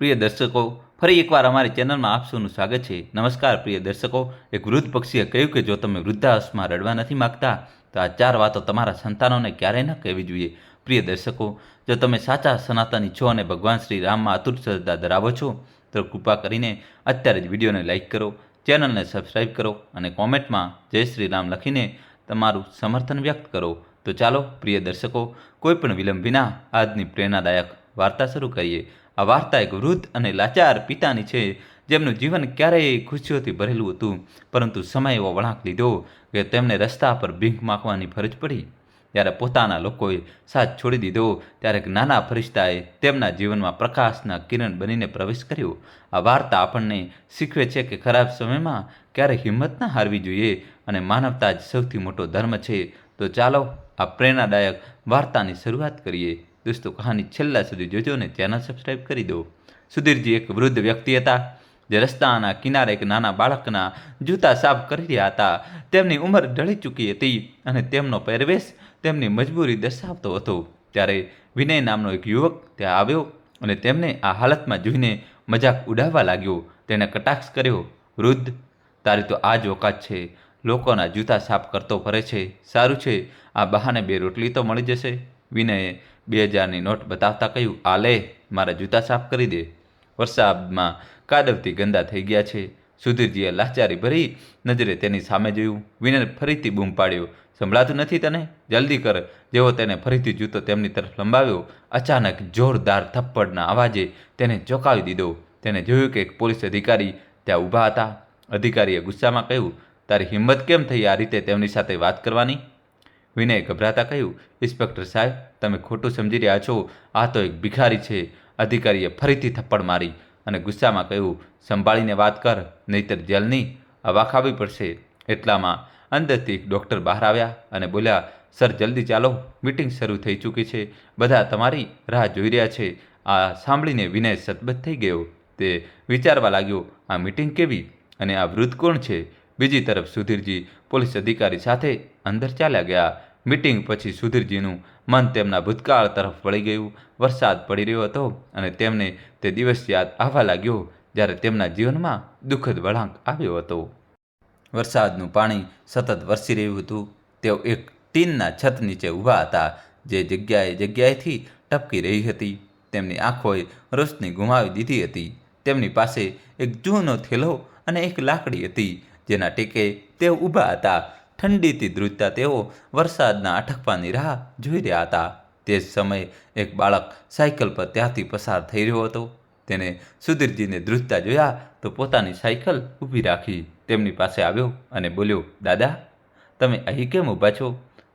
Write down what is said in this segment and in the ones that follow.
પ્રિય દર્શકો, ફરી એકવાર અમારી ચેનલમાં આપ સૌનું સ્વાગત છે. નમસ્કાર પ્રિય દર્શકો. એક વૃદ્ધ પક્ષીએ કહ્યું કે જો તમે વૃદ્ધાવસ્થામાં રડવા નથી માગતા તો આ 4 વાતો તમારા સંતાનોને ક્યારેય ન કહેવી જોઈએ. પ્રિય દર્શકો, જો તમે સાચા સનાતની છો અને ભગવાન શ્રી રામમાં અતૂટ શ્રદ્ધા ધરાવો છો તો કૃપા કરીને અત્યારે જ વિડીયોને લાઇક કરો, ચેનલને સબસ્ક્રાઇબ કરો અને કોમેન્ટમાં જય શ્રી રામ લખીને તમારું સમર્થન વ્યક્ત કરો. તો ચાલો પ્રિય દર્શકો, કોઈ પણ વિલંબ વિના આજની પ્રેરણાદાયક વાર્તા શરૂ કરીએ. આ વાર્તા એક વૃદ્ધ અને લાચાર પિતાની છે, જેમનું જીવન ક્યારેય ખુશીઓથી ભરેલું હતું, પરંતુ સમય એવો વળાંક લીધો કે તેમને રસ્તા પર ભીખ માગવાની ફરજ પડી. જ્યારે પોતાના લોકોએ સાથ છોડી દીધો, ત્યારે એક નાના ફરિશ્તાએ તેમના જીવનમાં પ્રકાશના કિરણ બનીને પ્રવેશ કર્યો. આ વાર્તા આપણને શીખવે છે કે ખરાબ સમયમાં ક્યારેય હિંમત ન હારવી જોઈએ અને માનવતા જ સૌથી મોટો ધર્મ છે. તો ચાલો આ પ્રેરણાદાયક વાર્તાની શરૂઆત કરીએ. દોસ્તો, કહાની છેલ્લા સુધી જોજો અને ચેનલ સબસ્ક્રાઇબ કરી દો. સુધીરજી એક વૃદ્ધ વ્યક્તિ હતા, જે રસ્તાના કિનારે એક નાના બાળકના જૂતા સાફ કરી રહ્યા હતા. તેમની ઉંમર ઢળી ચૂકી હતી અને તેમનો પહેરવેશ તેમની મજબૂરી દર્શાવતો હતો. ત્યારે વિનય નામનો એક યુવક ત્યાં આવ્યો અને તેમને આ હાલતમાં જોઈને મજાક ઉડાવવા લાગ્યો. તેણે કટાક્ષ કર્યો, વૃદ્ધ, તારી તો આ જ ઓકાત છે, લોકોના જૂતા સાફ કરતો ફરે છે. સારું છે, આ બહાને 2 રોટલી તો મળી જશે. વિનયે 2000ની નોટ બતાવતા કહ્યું, આ લે, મારા જૂતા સાફ કરી દે. વરસાદમાં કાદવથી ગંદા થઈ ગયા છે. સુધીરજીએ લાચારી ભરી નજરે તેની સામે જોયું. વિનય ફરીથી બૂમ પાડ્યો, સંભળાતું નથી તને? જલ્દી કર. જેવો તેને ફરીથી જૂતો તેમની તરફ લંબાવ્યો, અચાનક જોરદાર થપ્પડના અવાજે તેને ચોંકાવી દીધો. તેને જોયું કે એક પોલીસ અધિકારી ત્યાં ઊભા હતા. અધિકારીએ ગુસ્સામાં કહ્યું, તારી હિંમત કેમ થઈ આ રીતે તેમની સાથે વાત કરવાની? વિનયે ગભરાતા કહ્યું, ઇન્સ્પેક્ટર સાહેબ, તમે ખોટું સમજી રહ્યા છો. આ તો એક ભિખારી છે. અધિકારીએ ફરીથી થપ્પડ મારી અને ગુસ્સામાં કહ્યું, સંભાળીને વાત કર, નહીતર જેલની હવા ખાવી પડશે. એટલામાં અંદરથી એક ડૉક્ટર બહાર આવ્યા અને બોલ્યા, સર જલ્દી ચાલો, મીટિંગ શરૂ થઈ ચૂકી છે, બધા તમારી રાહ જોઈ રહ્યા છે. આ સાંભળીને વિનય સતબત થઈ ગયો. તે વિચારવા લાગ્યો, આ મીટિંગ કેવી અને આ વૃદ્ધ કોણ છે? બીજી તરફ સુધીરજી પોલીસ અધિકારી સાથે અંદર ચાલ્યા ગયા. મીટિંગ પછી સુધીરજીનું મન તેમના ભૂતકાળ તરફ વળી ગયું. વરસાદ પડી રહ્યો હતો અને તેમને તે દિવસ યાદ આવવા લાગ્યો જ્યારે તેમના જીવનમાં દુઃખદ વળાંક આવ્યો હતો. વરસાદનું પાણી સતત વરસી રહ્યું હતું. તેઓ એક ટીનના છત નીચે ઊભા હતા, જે જગ્યાએથી ટપકી રહી હતી. તેમની આંખોએ રોશની ગુમાવી દીધી હતી. તેમની પાસે એક જૂનો થેલો અને એક લાકડી હતી, જેના ટેકે તેઓ ઊભા હતા. ઠંડીથી ધ્રુજતા તેઓ વરસાદના અટકવાની રાહ જોઈ રહ્યા હતા. તે જ સમયે એક બાળક સાયકલ પર ત્યાંથી પસાર થઈ રહ્યો હતો. તેને સુધીરજીને ધ્રુજતા જોયા તો પોતાની સાયકલ ઊભી રાખી તેમની પાસે આવ્યો અને બોલ્યો, દાદા, તમે અહીં કેમ ઊભા છો?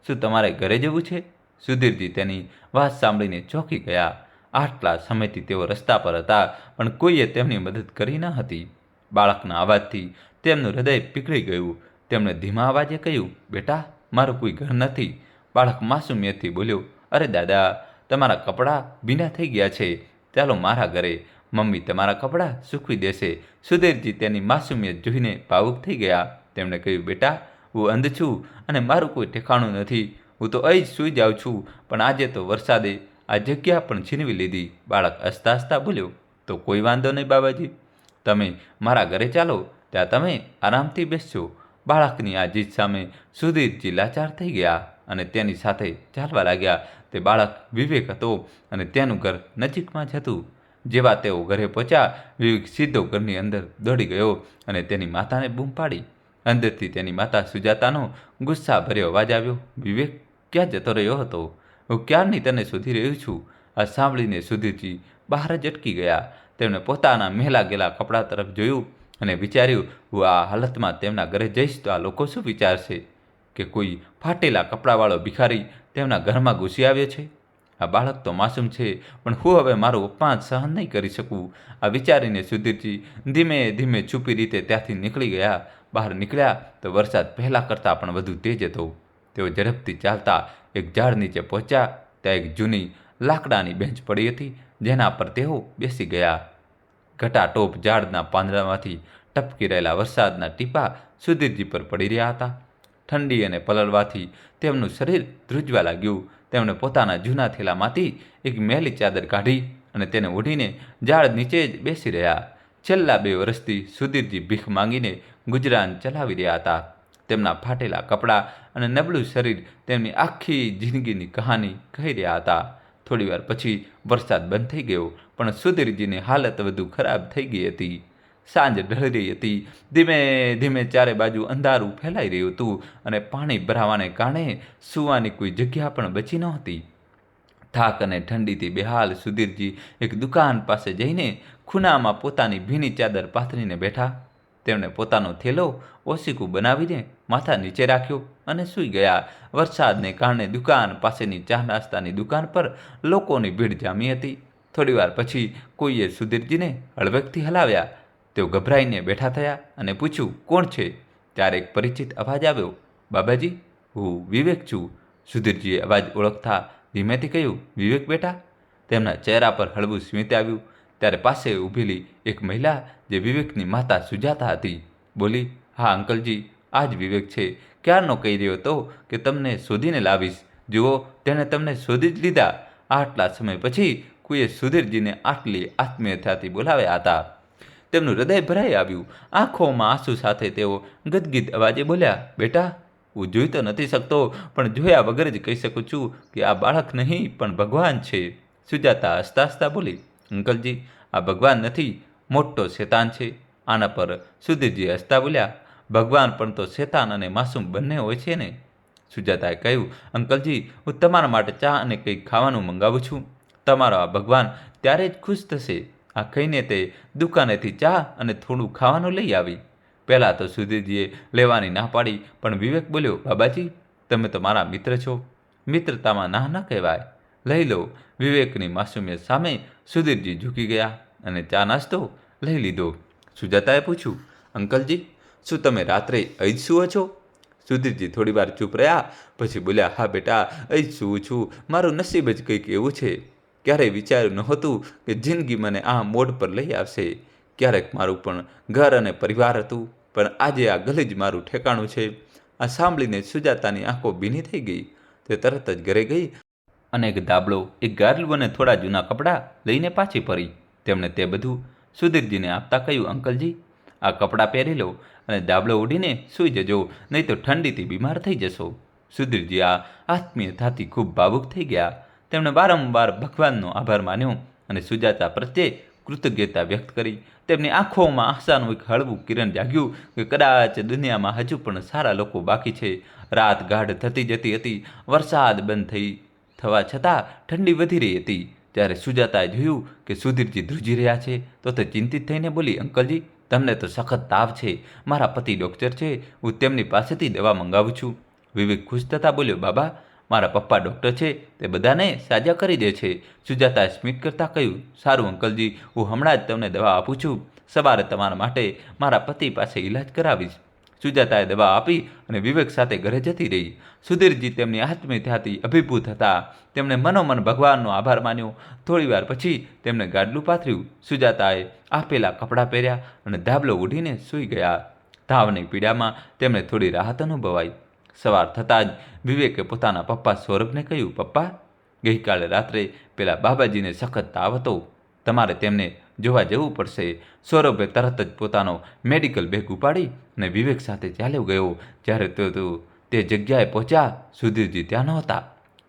શું તમારે ઘરે જવું છે? સુધીરજી તેની વાત સાંભળીને ચોંકી ગયા. આટલા સમયથી તેઓ રસ્તા પર હતા, પણ કોઈએ તેમની મદદ કરી ન હતી. બાળકના અવાજથી તેમનું હૃદય પીગળી ગયું. તેમણે ધીમા અવાજે કહ્યું, બેટા, મારું કોઈ ઘર નથી. બાળક માસૂમિયતથી બોલ્યો, અરે દાદા, તમારા કપડાં ભીના થઈ ગયા છે, ચાલો મારા ઘરે, મમ્મી તમારા કપડાં સૂકવી દેશે. સુધીરજી તેની માસૂમિયત જોઈને ભાવુક થઈ ગયા. તેમણે કહ્યું, બેટા, હું અંધ છું અને મારું કોઈ ઠેકાણું નથી. હું તો અહીં જ સૂઈ જાઉં છું, પણ આજે તો વરસાદે આ જગ્યા પણ છીનવી લીધી. બાળક હસતા હસતા બોલ્યો, તો કોઈ વાંધો નહીં બાબાજી, તમે મારા ઘરે ચાલો, ત્યાં તમે આરામથી બેસજો. બાળકની આ જીત સામે સુધીરજી લાચાર થઈ ગયા અને તેની સાથે ચાલવા લાગ્યા. તે બાળક વિવેક હતો અને તેનું ઘર નજીકમાં જ હતું. જેવા તેઓ ઘરે પહોંચ્યા, વિવેક સીધો ઘરની અંદર દોડી ગયો અને તેની માતાને બૂમ પાડી. અંદરથી તેની માતા સુજાતાનો ગુસ્સાભર્યો અવાજ આવ્યો, વિવેક, ક્યાં જતો રહ્યો હતો? હું ક્યારની તને શોધી રહ્યું છું. આ સાંભળીને સુધીરજી બહાર જ અટકી ગયા. તેમણે પોતાના મેલા ગયેલા કપડાં તરફ જોયું અને વિચાર્યું, હું આ હાલતમાં તેમના ઘરે જઈશ તો આ લોકો શું વિચારશે કે કોઈ ફાટેલા કપડાવાળો ભિખારી તેમના ઘરમાં ઘૂસી આવ્યો છે. આ બાળક તો માસૂમ છે, પણ હું હવે મારું અપમાન સહન નહીં કરી શકું. આ વિચારીને સુધીરજી ધીમે ધીમે છુપી રીતે ત્યાંથી નીકળી ગયા. બહાર નીકળ્યા તો વરસાદ પહેલાં કરતાં પણ વધુ તેજ હતો. તેઓ ઝડપથી ચાલતા એક ઝાડ નીચે પહોંચ્યા. ત્યાં એક જૂની લાકડાની બેન્ચ પડી હતી, જેના પર તેઓ બેસી ગયા. ઘટાટોપ ઝાડના પાંદડામાંથી ટપકી રહેલા વરસાદના ટીપાં સુધીરજી પર પડી રહ્યા હતા. ઠંડી અને પલળવાથી તેમનું શરીર ધ્રુજવા લાગ્યું. તેમણે પોતાના જૂના થેલામાંથી એક મેલી ચાદર કાઢી અને તેને ઓઢીને ઝાડ નીચે જ બેસી રહ્યા. છેલ્લા 2 વર્ષથી સુધીરજી ભીખ માંગીને ગુજરાન ચલાવી રહ્યા હતા. તેમના ફાટેલા કપડાં અને નબળું શરીર તેમની આખી જિંદગીની કહાની કહી રહ્યા હતા. થોડીવાર પછી વરસાદ બંધ થઈ ગયો, પણ સુધીરજીની હાલત વધુ ખરાબ થઈ ગઈ હતી. સાંજ ઢળી રહી હતી. ધીમે ધીમે ચારે બાજુ અંધારું ફેલાઈ રહ્યું હતું અને પાણી ભરાવાને કારણે સૂવાની કોઈ જગ્યા પણ બચી નહોતી. થાક અને ઠંડીથી બેહાલ સુધીરજી એક દુકાન પાસે જઈને ખૂણામાં પોતાની ભીની ચાદર પાથરીને બેઠા. તેમણે પોતાનો થેલો ઓશીકું બનાવીને માથા નીચે રાખ્યો અને સૂઈ ગયા. વરસાદને કારણે દુકાન પાસેની ચા નાસ્તાની દુકાન પર લોકોની ભીડ જામી હતી. થોડીવાર પછી કોઈએ સુધીરજીને હળવેકથી હલાવ્યા. તેઓ ગભરાઈને બેઠા થયા અને પૂછ્યું, કોણ છે? ત્યારે એક પરિચિત અવાજ આવ્યો, બાબાજી, હું વિવેક છું. સુધીરજીએ અવાજ ઓળખતા ધીમેથી કહ્યું, વિવેક બેટા? તેમના ચહેરા પર હળવું સ્મિત આવ્યું. ત્યારે પાસે ઊભેલી એક મહિલા, જે વિવેકની માતા સુજાતા હતી, બોલી, હા અંકલજી, આ જ વિવેક છે. ક્યારનો કહી રહ્યો હતો કે તમને શોધીને લાવીશ. જુઓ, તેણે તમને શોધી જ લીધા. આટલા સમય પછી કોઈએ સુધીરજીને આટલી આત્મીયતાથી બોલાવ્યા હતા. તેમનું હૃદય ભરાઈ આવ્યું. આંખોમાં આંસુ સાથે તેઓ ગદગદ અવાજે બોલ્યા, બેટા, હું જોઈ તો નથી શકતો, પણ જોયા વગર જ કહી શકું છું કે આ બાળક નહીં પણ ભગવાન છે. સુજાતા હસતા હસતા બોલી, અંકલજી, આ ભગવાન નથી, મોટો શેતાન છે. આના પર સુધીરજી હસતા બોલ્યા, ભગવાન પણ તો શેતાન અને માસૂમ બંને હોય છે ને? સુજાતાએ કહ્યું, અંકલજી, હું તમારા માટે ચા અને કંઈક ખાવાનું મંગાવું છું. તમારો આ ભગવાન ત્યારે જ ખુશ થશે. આ કહીને તે દુકાનેથી ચા અને થોડું ખાવાનું લઈ આવી. પહેલાં તો સુધીરજીએ લેવાની ના પાડી, પણ વિવેક બોલ્યો, બાબાજી, તમે તો મારા મિત્ર છો. મિત્રતામાં ના ન કહેવાય. લઈ લો. વિવેકની માસુમિયત સામે સુધીરજી ઝૂકી ગયા અને ચા નાસ્તો લઈ લીધો. સુજાતાએ પૂછ્યું, અંકલજી, શું તમે રાત્રે અહીં જ સૂવો છો? સુધીરજી થોડીવાર ચૂપ રહ્યા, પછી બોલ્યા, હા બેટા, અહીં જ સૂવું છું. મારું નસીબ જ કંઈક એવું છે. ક્યારેય વિચાર્યું નહોતું કે જિંદગી મને આ મોડ પર લઈ આવશે. ક્યારેક મારું પણ ઘર અને પરિવાર હતું, પણ આજે આ ગલી જ મારું ઠેકાણું છે. આ સાંભળીને સુજાતાની આંખો ભીની થઈ ગઈ. તે તરત જ ઘરે ગઈ અને એક દાબલો, એક ગાદલું અને થોડા જૂના કપડાં લઈને પાછી ફરી. તેમણે તે બધું સુધીરજીને આપતા કહ્યું, અંકલજી, આ કપડાં પહેરી લો અને દાબલો ઓઢીને સૂઈ જજો, નહીં તો ઠંડીથી બીમાર થઈ જશો. સુધીરજી આ આત્મીયતાથી ખૂબ ભાવુક થઈ ગયા. તેમણે વારંવાર ભગવાનનો આભાર માન્યો અને સુજાતા પ્રત્યે કૃતજ્ઞતા વ્યક્ત કરી. તેમની આંખોમાં આશાનું એક હળવું કિરણ જાગ્યું કે કદાચ દુનિયામાં હજુ પણ સારા લોકો બાકી છે. રાત ગાઢ થતી જતી હતી. વરસાદ બંધ થવા છતાં ઠંડી વધી રહી હતી. ત્યારે સુજાતાએ જોયું કે સુધીરજી ધ્રુજી રહ્યા છે, તો તે ચિંતિત થઈને બોલી, અંકલજી, તમને તો સખત તાવ છે. મારા પતિ ડૉક્ટર છે, હું તેમની પાસેથી દવા મંગાવું છું. વિવેક ખુશ થતાં બોલ્યો, બાબા, મારા પપ્પા ડૉક્ટર છે, તે બધાને સાજા કરી દે છે. સુજાતાએ સ્મિત કરતાં કહ્યું, સારું અંકલજી, હું હમણાં જ તમને દવા આપું છું. સવારે તમારા માટે મારા પતિ પાસે ઈલાજ કરાવીશ. સુજાતાએ દવા આપી અને વિવેક સાથે ઘરે જતી રહી. સુધીરજી તેમની આત્મીયતાથી અભિભૂત હતા. તેમણે મનોમન ભગવાનનો આભાર માન્યો. થોડીવાર પછી તેમણે ગાદલું પાથર્યું. સુજાતાએ આપેલા કપડાં પહેર્યા અને ધાબલો ઓઢીને સૂઈ ગયા. તાવની પીડામાં તેમને થોડી રાહત અનુભવાઈ. સવાર થતાં જ વિવેકે પોતાના પપ્પા સૌરભને કહ્યું, પપ્પા, ગઈકાલે રાત્રે પેલા બાબાજીને સખત તાવ હતો. તમારે તેમને જોવા જવું પડશે. સૌરભે તરત જ પોતાનો મેડિકલ બેગ ઉપાડી અને વિવેક સાથે ચાલ્યો ગયો. જ્યારે તે જગ્યાએ પહોંચ્યા, સુધીરજી ત્યાં નહોતા.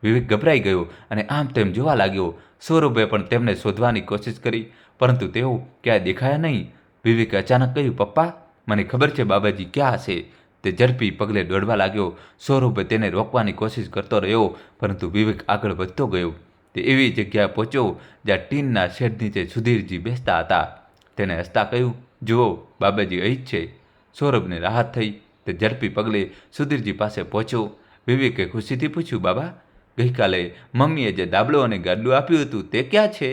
વિવેક ગભરાઈ ગયો અને આમ તેમ જોવા લાગ્યો. સૌરભે પણ તેમને શોધવાની કોશિશ કરી, પરંતુ તેઓ ક્યાંય દેખાયા નહીં. વિવેકે અચાનક કહ્યું, પપ્પા, મને ખબર છે બાબાજી ક્યાં હશે. તે ઝડપી પગલે દોડવા લાગ્યો. સૌરભે તેને રોકવાની કોશિશ કરતો રહ્યો, પરંતુ વિવેક આગળ વધતો ગયો. તે એવી જગ્યાએ પહોંચ્યો જ્યાં ટીનના શેડ નીચે સુધીરજી બેસતા હતા. તેને હસતા કહ્યું, જુઓ, બાબાજી અહીં જ છે. સૌરભને રાહત થઈ. તે ઝડપી પગલે સુધીરજી પાસે પહોંચ્યો. વિવેકે ખુશીથી પૂછ્યું, બાબા, ગઈકાલે મમ્મીએ જે દાબલો અને ગાદલું આપ્યું હતું તે ક્યાં છે?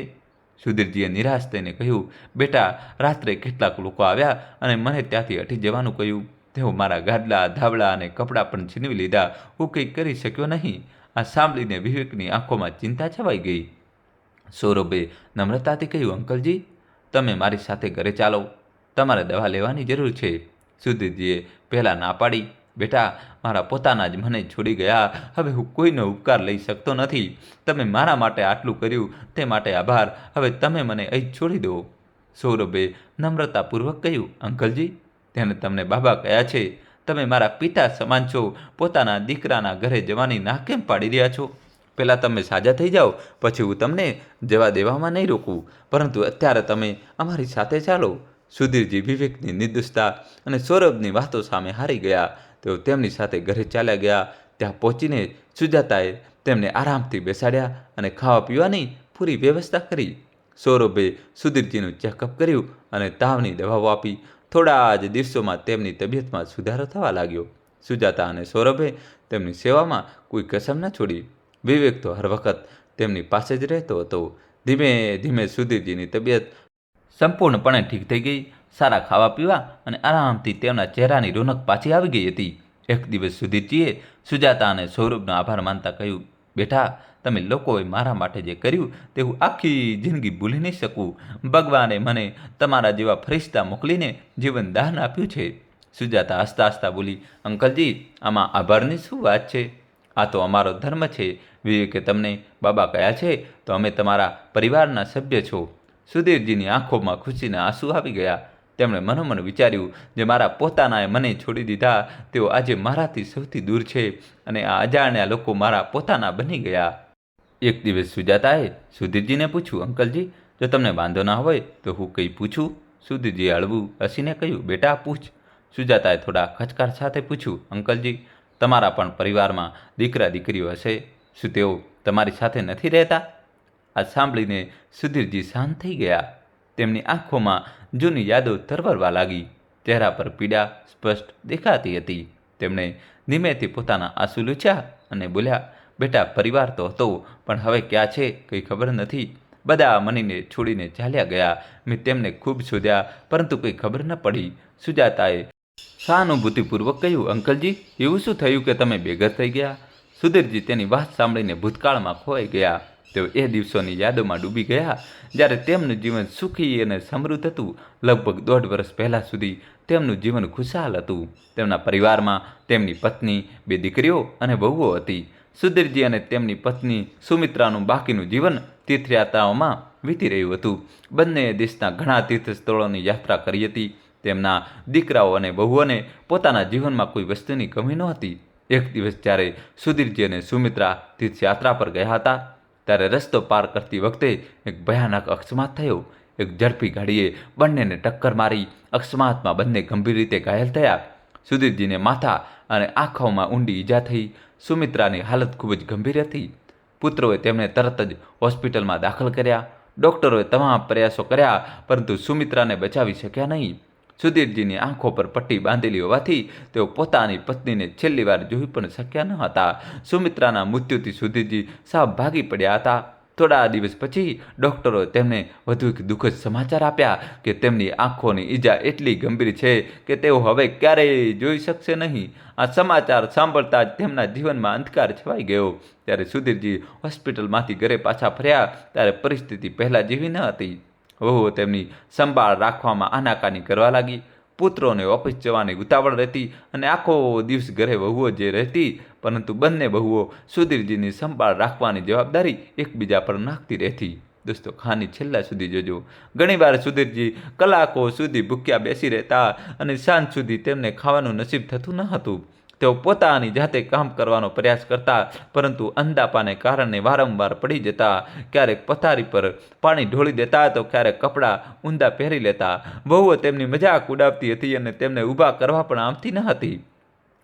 સુધીરજીએ નિરાશ થઈને કહ્યું, બેટા, રાત્રે કેટલાક લોકો આવ્યા અને મને ત્યાંથી હટી જવાનું કહ્યું. તેઓ મારા ગાદલા, ધાબળા અને કપડાં પણ છીનવી લીધા. હું કંઈ કરી શક્યો નહીં. આ સાંભળીને વિવેકની આંખોમાં ચિંતા છવાઈ ગઈ. સૌરભે નમ્રતાથી કહ્યું, અંકલજી, તમે મારી સાથે ઘરે ચાલો. તમારે દવા લેવાની જરૂર છે. સુધીરજીએ પહેલાં ના પાડી, બેટા, મારા પોતાના જ મને છોડી ગયા, હવે હું કોઈનો ઉપકાર લઈ શકતો નથી. તમે મારા માટે આટલું કર્યું તે માટે આભાર. હવે તમે મને અહીં છોડી દો. સૌરભે નમ્રતાપૂર્વક કહ્યું, અંકલજી, તેને તમને બાબા કયા છે? તમે મારા પિતા સમાન છો. પોતાના દીકરાના ઘરે જવાની ના કેમ પાડી રહ્યા છો? પહેલાં તમે સાજા થઈ જાઓ, પછી હું તમને જવા દેવામાં નહીં રોકું, પરંતુ અત્યારે તમે અમારી સાથે ચાલો. સુધીરજી વિવેકની નિર્દોષતા અને સૌરભની વાતો સામે હારી ગયા. તેઓ તેમની સાથે ઘરે ચાલ્યા ગયા. ત્યાં પહોંચીને સુજાતાએ તેમને આરામથી બેસાડ્યા અને ખાવા પીવાની પૂરી વ્યવસ્થા કરી. સૌરભે સુધીરજીનું ચેકઅપ કર્યું અને તાવની દવાઓ આપી. થોડા જ દિવસોમાં તેમની તબિયતમાં સુધારો થવા લાગ્યો. સુજાતા અને સૌરભે તેમની સેવામાં કોઈ કસમ ન છોડી. વિવેક તો હર વખત તેમની પાસે જ રહેતો હતો. ધીમે ધીમે સુધીરજીની તબિયત સંપૂર્ણપણે ઠીક થઈ ગઈ. સારા ખાવા પીવા અને આરામથી તેમના ચહેરાની રોનક પાછી આવી ગઈ હતી. એક દિવસ સુધીરજીએ સુજાતા અને સૌરભનો આભાર માનતા કહ્યું, બેટા, તમે લોકોએ મારા માટે જે કર્યું તે હું આખી જિંદગી ભૂલી નહીં શકું. ભગવાને મને તમારા જેવા ફરિશ્તા મોકલીને જીવન દાન આપ્યું છે. સુજાતા હસતા હસતા બોલી, અંકલજી, આમાં આભારની શું વાત છે? આ તો અમારો ધર્મ છે. વિવેકે તમને બાબા કયા છે તો અમે તમારા પરિવારના સભ્ય છો. સુધીરજીની આંખોમાં ખુશીના આંસુ આવી ગયા. તેમણે મનોમન વિચાર્યું, જે મારા પોતાનાએ મને છોડી દીધા તેઓ આજે મારાથી સૌથી દૂર છે અને આ અજાણ્યા લોકો મારા પોતાના બની ગયા. એક દિવસ સુજાતાએ સુધીરજીને પૂછ્યું, અંકલજી, જો તમને વાંધો ના હોય તો હું કંઈ પૂછું? સુધીરજીએ હળવું હસીને કહ્યું, બેટા, પૂછ. સુજાતાએ થોડા ખચકાટ સાથે પૂછ્યું, અંકલજી, તમારા પણ પરિવારમાં દીકરા દીકરીઓ હશે. શું તેઓ તમારી સાથે નથી રહેતા? આ સાંભળીને સુધીરજી શાંત થઈ ગયા. તેમની આંખોમાં જૂની યાદો તરવરવા લાગી. ચહેરા પર પીડા સ્પષ્ટ દેખાતી હતી. તેમણે ધીમેથી પોતાના આંસુ લૂછ્યા અને બોલ્યા, બેટા, પરિવાર તો હતો, પણ હવે ક્યાં છે કંઈ ખબર નથી. બધા મનીને છોડીને ચાલ્યા ગયા. મેં તેમને ખૂબ શોધ્યા, પરંતુ કંઈ ખબર ન પડી. સુજાતાએ સહાનુભૂતિપૂર્વક કહ્યું, અંકલજી, એવું શું થયું કે તમે બેઘર થઈ ગયા? સુધીરજી તેની વાત સાંભળીને ભૂતકાળમાં ખોવાઈ ગયા. તેઓ એ દિવસોની યાદોમાં ડૂબી ગયા જ્યારે તેમનું જીવન સુખી અને સમૃદ્ધ હતું. લગભગ 1.5 વર્ષ પહેલાં સુધી તેમનું જીવન ખુશહાલ હતું. તેમના પરિવારમાં તેમની પત્ની, 2 દીકરીઓ અને વહુઓ હતી. સુધીરજી અને તેમની પત્ની સુમિત્રાનું બાકીનું જીવન તીર્થયાત્રાઓમાં વીતી રહ્યું હતું. બંને દેશના ઘણા તીર્થસ્થળોની યાત્રા કરી હતી. તેમના દીકરાઓ અને વહુઓને પોતાના જીવનમાં કોઈ વસ્તુની કમી નહોતી. એક દિવસ જ્યારે સુધીરજી અને સુમિત્રા તીર્થયાત્રા પર ગયા હતા ત્યારે રસ્તો પાર કરતી વખતે એક ભયાનક અકસ્માત થયો. એક ઝડપી ગાડીએ બંનેને ટક્કર મારી. અકસ્માતમાં બંને ગંભીર રીતે ઘાયલ થયા. સુધીરજીને માથા અને આંખોમાં ઊંડી ઈજા થઈ. સુમિત્રાની હાલત ખૂબ જ ગંભીર હતી. પુત્રોએ તેમને તરત જ હોસ્પિટલમાં દાખલ કર્યા. ડૉક્ટરોએ તમામ પ્રયાસો કર્યા, પરંતુ સુમિત્રાને બચાવી શક્યા નહીં. સુધીરજીની આંખો પર પટ્ટી બાંધેલી હોવાથી તેઓ પોતાની પત્નીને છેલ્લી વાર જોઈ પણ શક્યા ન હતા. સુમિત્રાના મૃત્યુથી સુધીરજી સાવ ભાગી પડ્યા હતા. થોડા દિવસ પછી ડૉક્ટરોએ તેમને વધુ એક દુઃખદ સમાચાર આપ્યા કે તેમની આંખોની ઈજા એટલી ગંભીર છે કે તેઓ હવે ક્યારેય જોઈ શકશે નહીં. આ સમાચાર સાંભળતા જ તેમના જીવનમાં અંધકાર છવાઈ ગયો. ત્યારે સુધીરજી હોસ્પિટલમાંથી ઘરે પાછા ફર્યા ત્યારે પરિસ્થિતિ પહેલાં જેવી ન હતી. વહુઓ તેમની સંભાળ રાખવામાં આનાકાની કરવા લાગી. પુત્રોને ઓફિસ જવાની ઉતાવળ રહેતી અને આખો દિવસ ઘરે વહુઓ જે રહેતી, પરંતુ બંને વહુઓ સુધીરજીની સંભાળ રાખવાની જવાબદારી એકબીજા પર નાખતી રહેતી. દોસ્તો, કહાની છેલ્લા સુધી જોજો. ઘણીવાર સુધીરજી કલાકો સુધી ભૂખ્યા બેસી રહેતા અને સાંજ સુધી તેમને ખાવાનું નસીબ થતું ન હતું. તેઓ પોતાની જાતે કામ કરવાનો પ્રયાસ કરતા, પરંતુ અંધાપાને કારણે વારંવાર પડી જતા. ક્યારેક પથારી પર પાણી ઢોળી દેતા તો ક્યારેક કપડાં ઊંધા પહેરી લેતા. વહુઓ તેમની મજાક ઉડાવતી હતી અને તેમને ઊભા કરવા પણ આવતી ન હતી.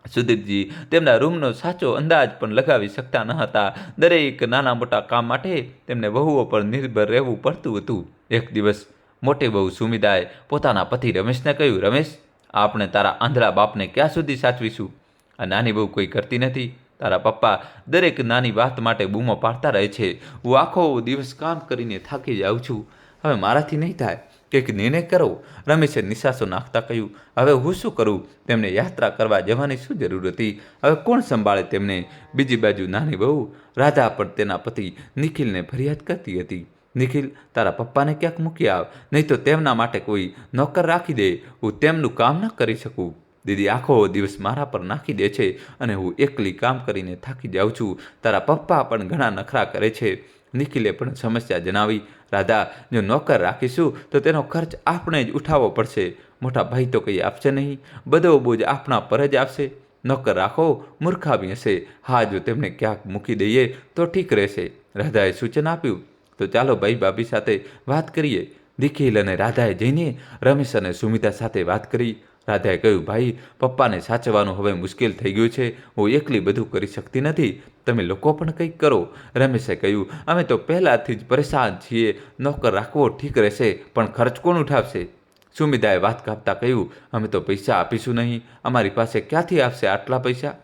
સુધીરજી તેમના રૂમનો સાચો અંદાજ પણ લગાવી શકતા ન હતા. દરેક નાના મોટા કામ માટે તેમને વહુઓ પર નિર્ભર રહેવું પડતું હતું. એક દિવસ મોટી વહુ સુમિત્રાએ પોતાના પતિ રમેશને કહ્યું, રમેશ, આપણે તારા આંધળા બાપને ક્યાં સુધી સાચવીશું? આ નાની બહુ કોઈ કરતી નથી. તારા પપ્પા દરેક નાની વાત માટે બૂમો પાડતા રહે છે. હું આખો દિવસ કામ કરીને થાકી જાઉં છું. હવે મારાથી નહીં થાય. કંઈક નિર્ણય કરો. રમેશે નિશાસો નાખતા કહ્યું, હવે હું શું કરું? તેમને યાત્રા કરવા જવાની શું જરૂર હતી? હવે કોણ સંભાળે તેમને? બીજી બાજુ નાની બહુ રાધા પણ તેના પતિ નિખિલને ફરિયાદ કરતી હતી, નિખિલ, તારા પપ્પાને ક્યાંક મૂકી આવ, નહીં તો તેમના માટે કોઈ નોકર રાખી દે. હું તેમનું કામ ન કરી શકું. દીદી આખો દિવસ મારા પર નાખી દે છે અને હું એકલી કામ કરીને થાકી જાઉં છું. તારા પપ્પા પણ ઘણા નખરા કરે છે. નિખિલે પણ સમસ્યા જણાવી. રાધા, જો નોકર રાખીશું તો તેનો ખર્ચ આપણે જ ઉઠાવવો પડશે. મોટા ભાઈ તો કંઈ આપશે નહીં, બધો બોજ આપણા પર જ આવશે. નોકર રાખો મૂર્ખામી હશે. હા, જો તેમને ક્યાંક મૂકી દઈએ તો ઠીક રહેશે. રાધાએ સૂચન આપ્યું. તો ચાલો ભાઈ ભાભી સાથે વાત કરીએ. નિખિલ અને રાધાએ જઈને રમેશ અને સુમિતા સાથે વાત કરી. રાધાએ કહ્યું, ભાઈ, પપ્પાને સાચવવાનું હવે મુશ્કેલ થઈ ગયું છે. હું એકલી બધું કરી શકતી નથી. તમે લોકો પણ કંઈક કરો. રમેશે કહ્યું, અમે તો પહેલાંથી જ પરેશાન છીએ. નોકર રાખવો ઠીક રહેશે, પણ ખર્ચ કોણ ઉઠાવશે? સુમિતાએ વાત કાપતા કહ્યું, અમે તો પૈસા આપીશું નહીં. અમારી પાસે ક્યાંથી આવશે આટલા પૈસા?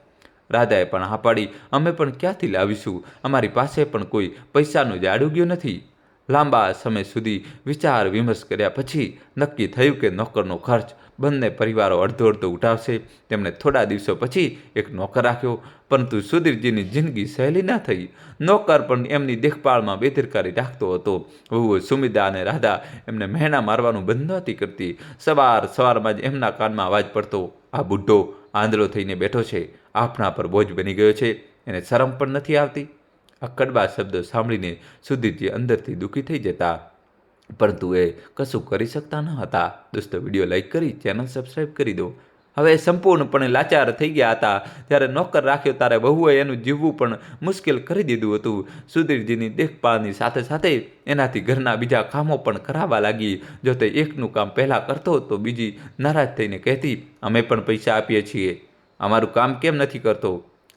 રાધાએ પણ હા પાડી, અમે પણ ક્યાંથી લાવીશું? અમારી પાસે પણ કોઈ પૈસાનું જાડું ગયું નથી. લાંબા સમય સુધી વિચાર વિમર્શ કર્યા પછી નક્કી થયું કે નોકરનો ખર્ચ બંને પરિવારો અડધો અડધો ઉઠાવશે. તેમણે થોડા દિવસો પછી એક નોકર રાખ્યો, પરંતુ સુધીરજીની જિંદગી સહેલી ના થઈ. નોકર પણ એમની દેખભાળમાં બેદરકારી રાખતો હતો. વહુઓ સુમિતા અને રાધા એમને મહેણા મારવાનું બંધ નહોતી કરતી. સવારમાં જ એમના કાનમાં અવાજ પડતો, આ બુઢ્ઢો આંધળો થઈને બેઠો છે, આપણા પર બોજ બની ગયો છે, એને શરમ પણ નથી આવતી. આ કડવા શબ્દો સાંભળીને સુધીરજી અંદરથી દુઃખી થઈ જતા, પરંતુ એ કશું કરી શકતા ન હતા. દોસ્તો, વિડીયો લાઈક કરી ચેનલ સબસ્ક્રાઈબ કરી દો. હવે સંપૂર્ણપણે લાચાર થઈ ગયા હતા. જ્યારે નોકર રાખ્યો ત્યારે વહુએ એનું જીવવું પણ મુશ્કેલ કરી દીધું હતું. સુધીરજીની દેખભાળની સાથે સાથે એનાથી ઘરના બીજા કામો પણ કરાવવા લાગી. જો તે એકનું કામ પહેલાં કરતો તો બીજી નારાજ થઈને કહેતી, અમે પણ પૈસા આપીએ છીએ, અમારું કામ કેમ નથી કરતો?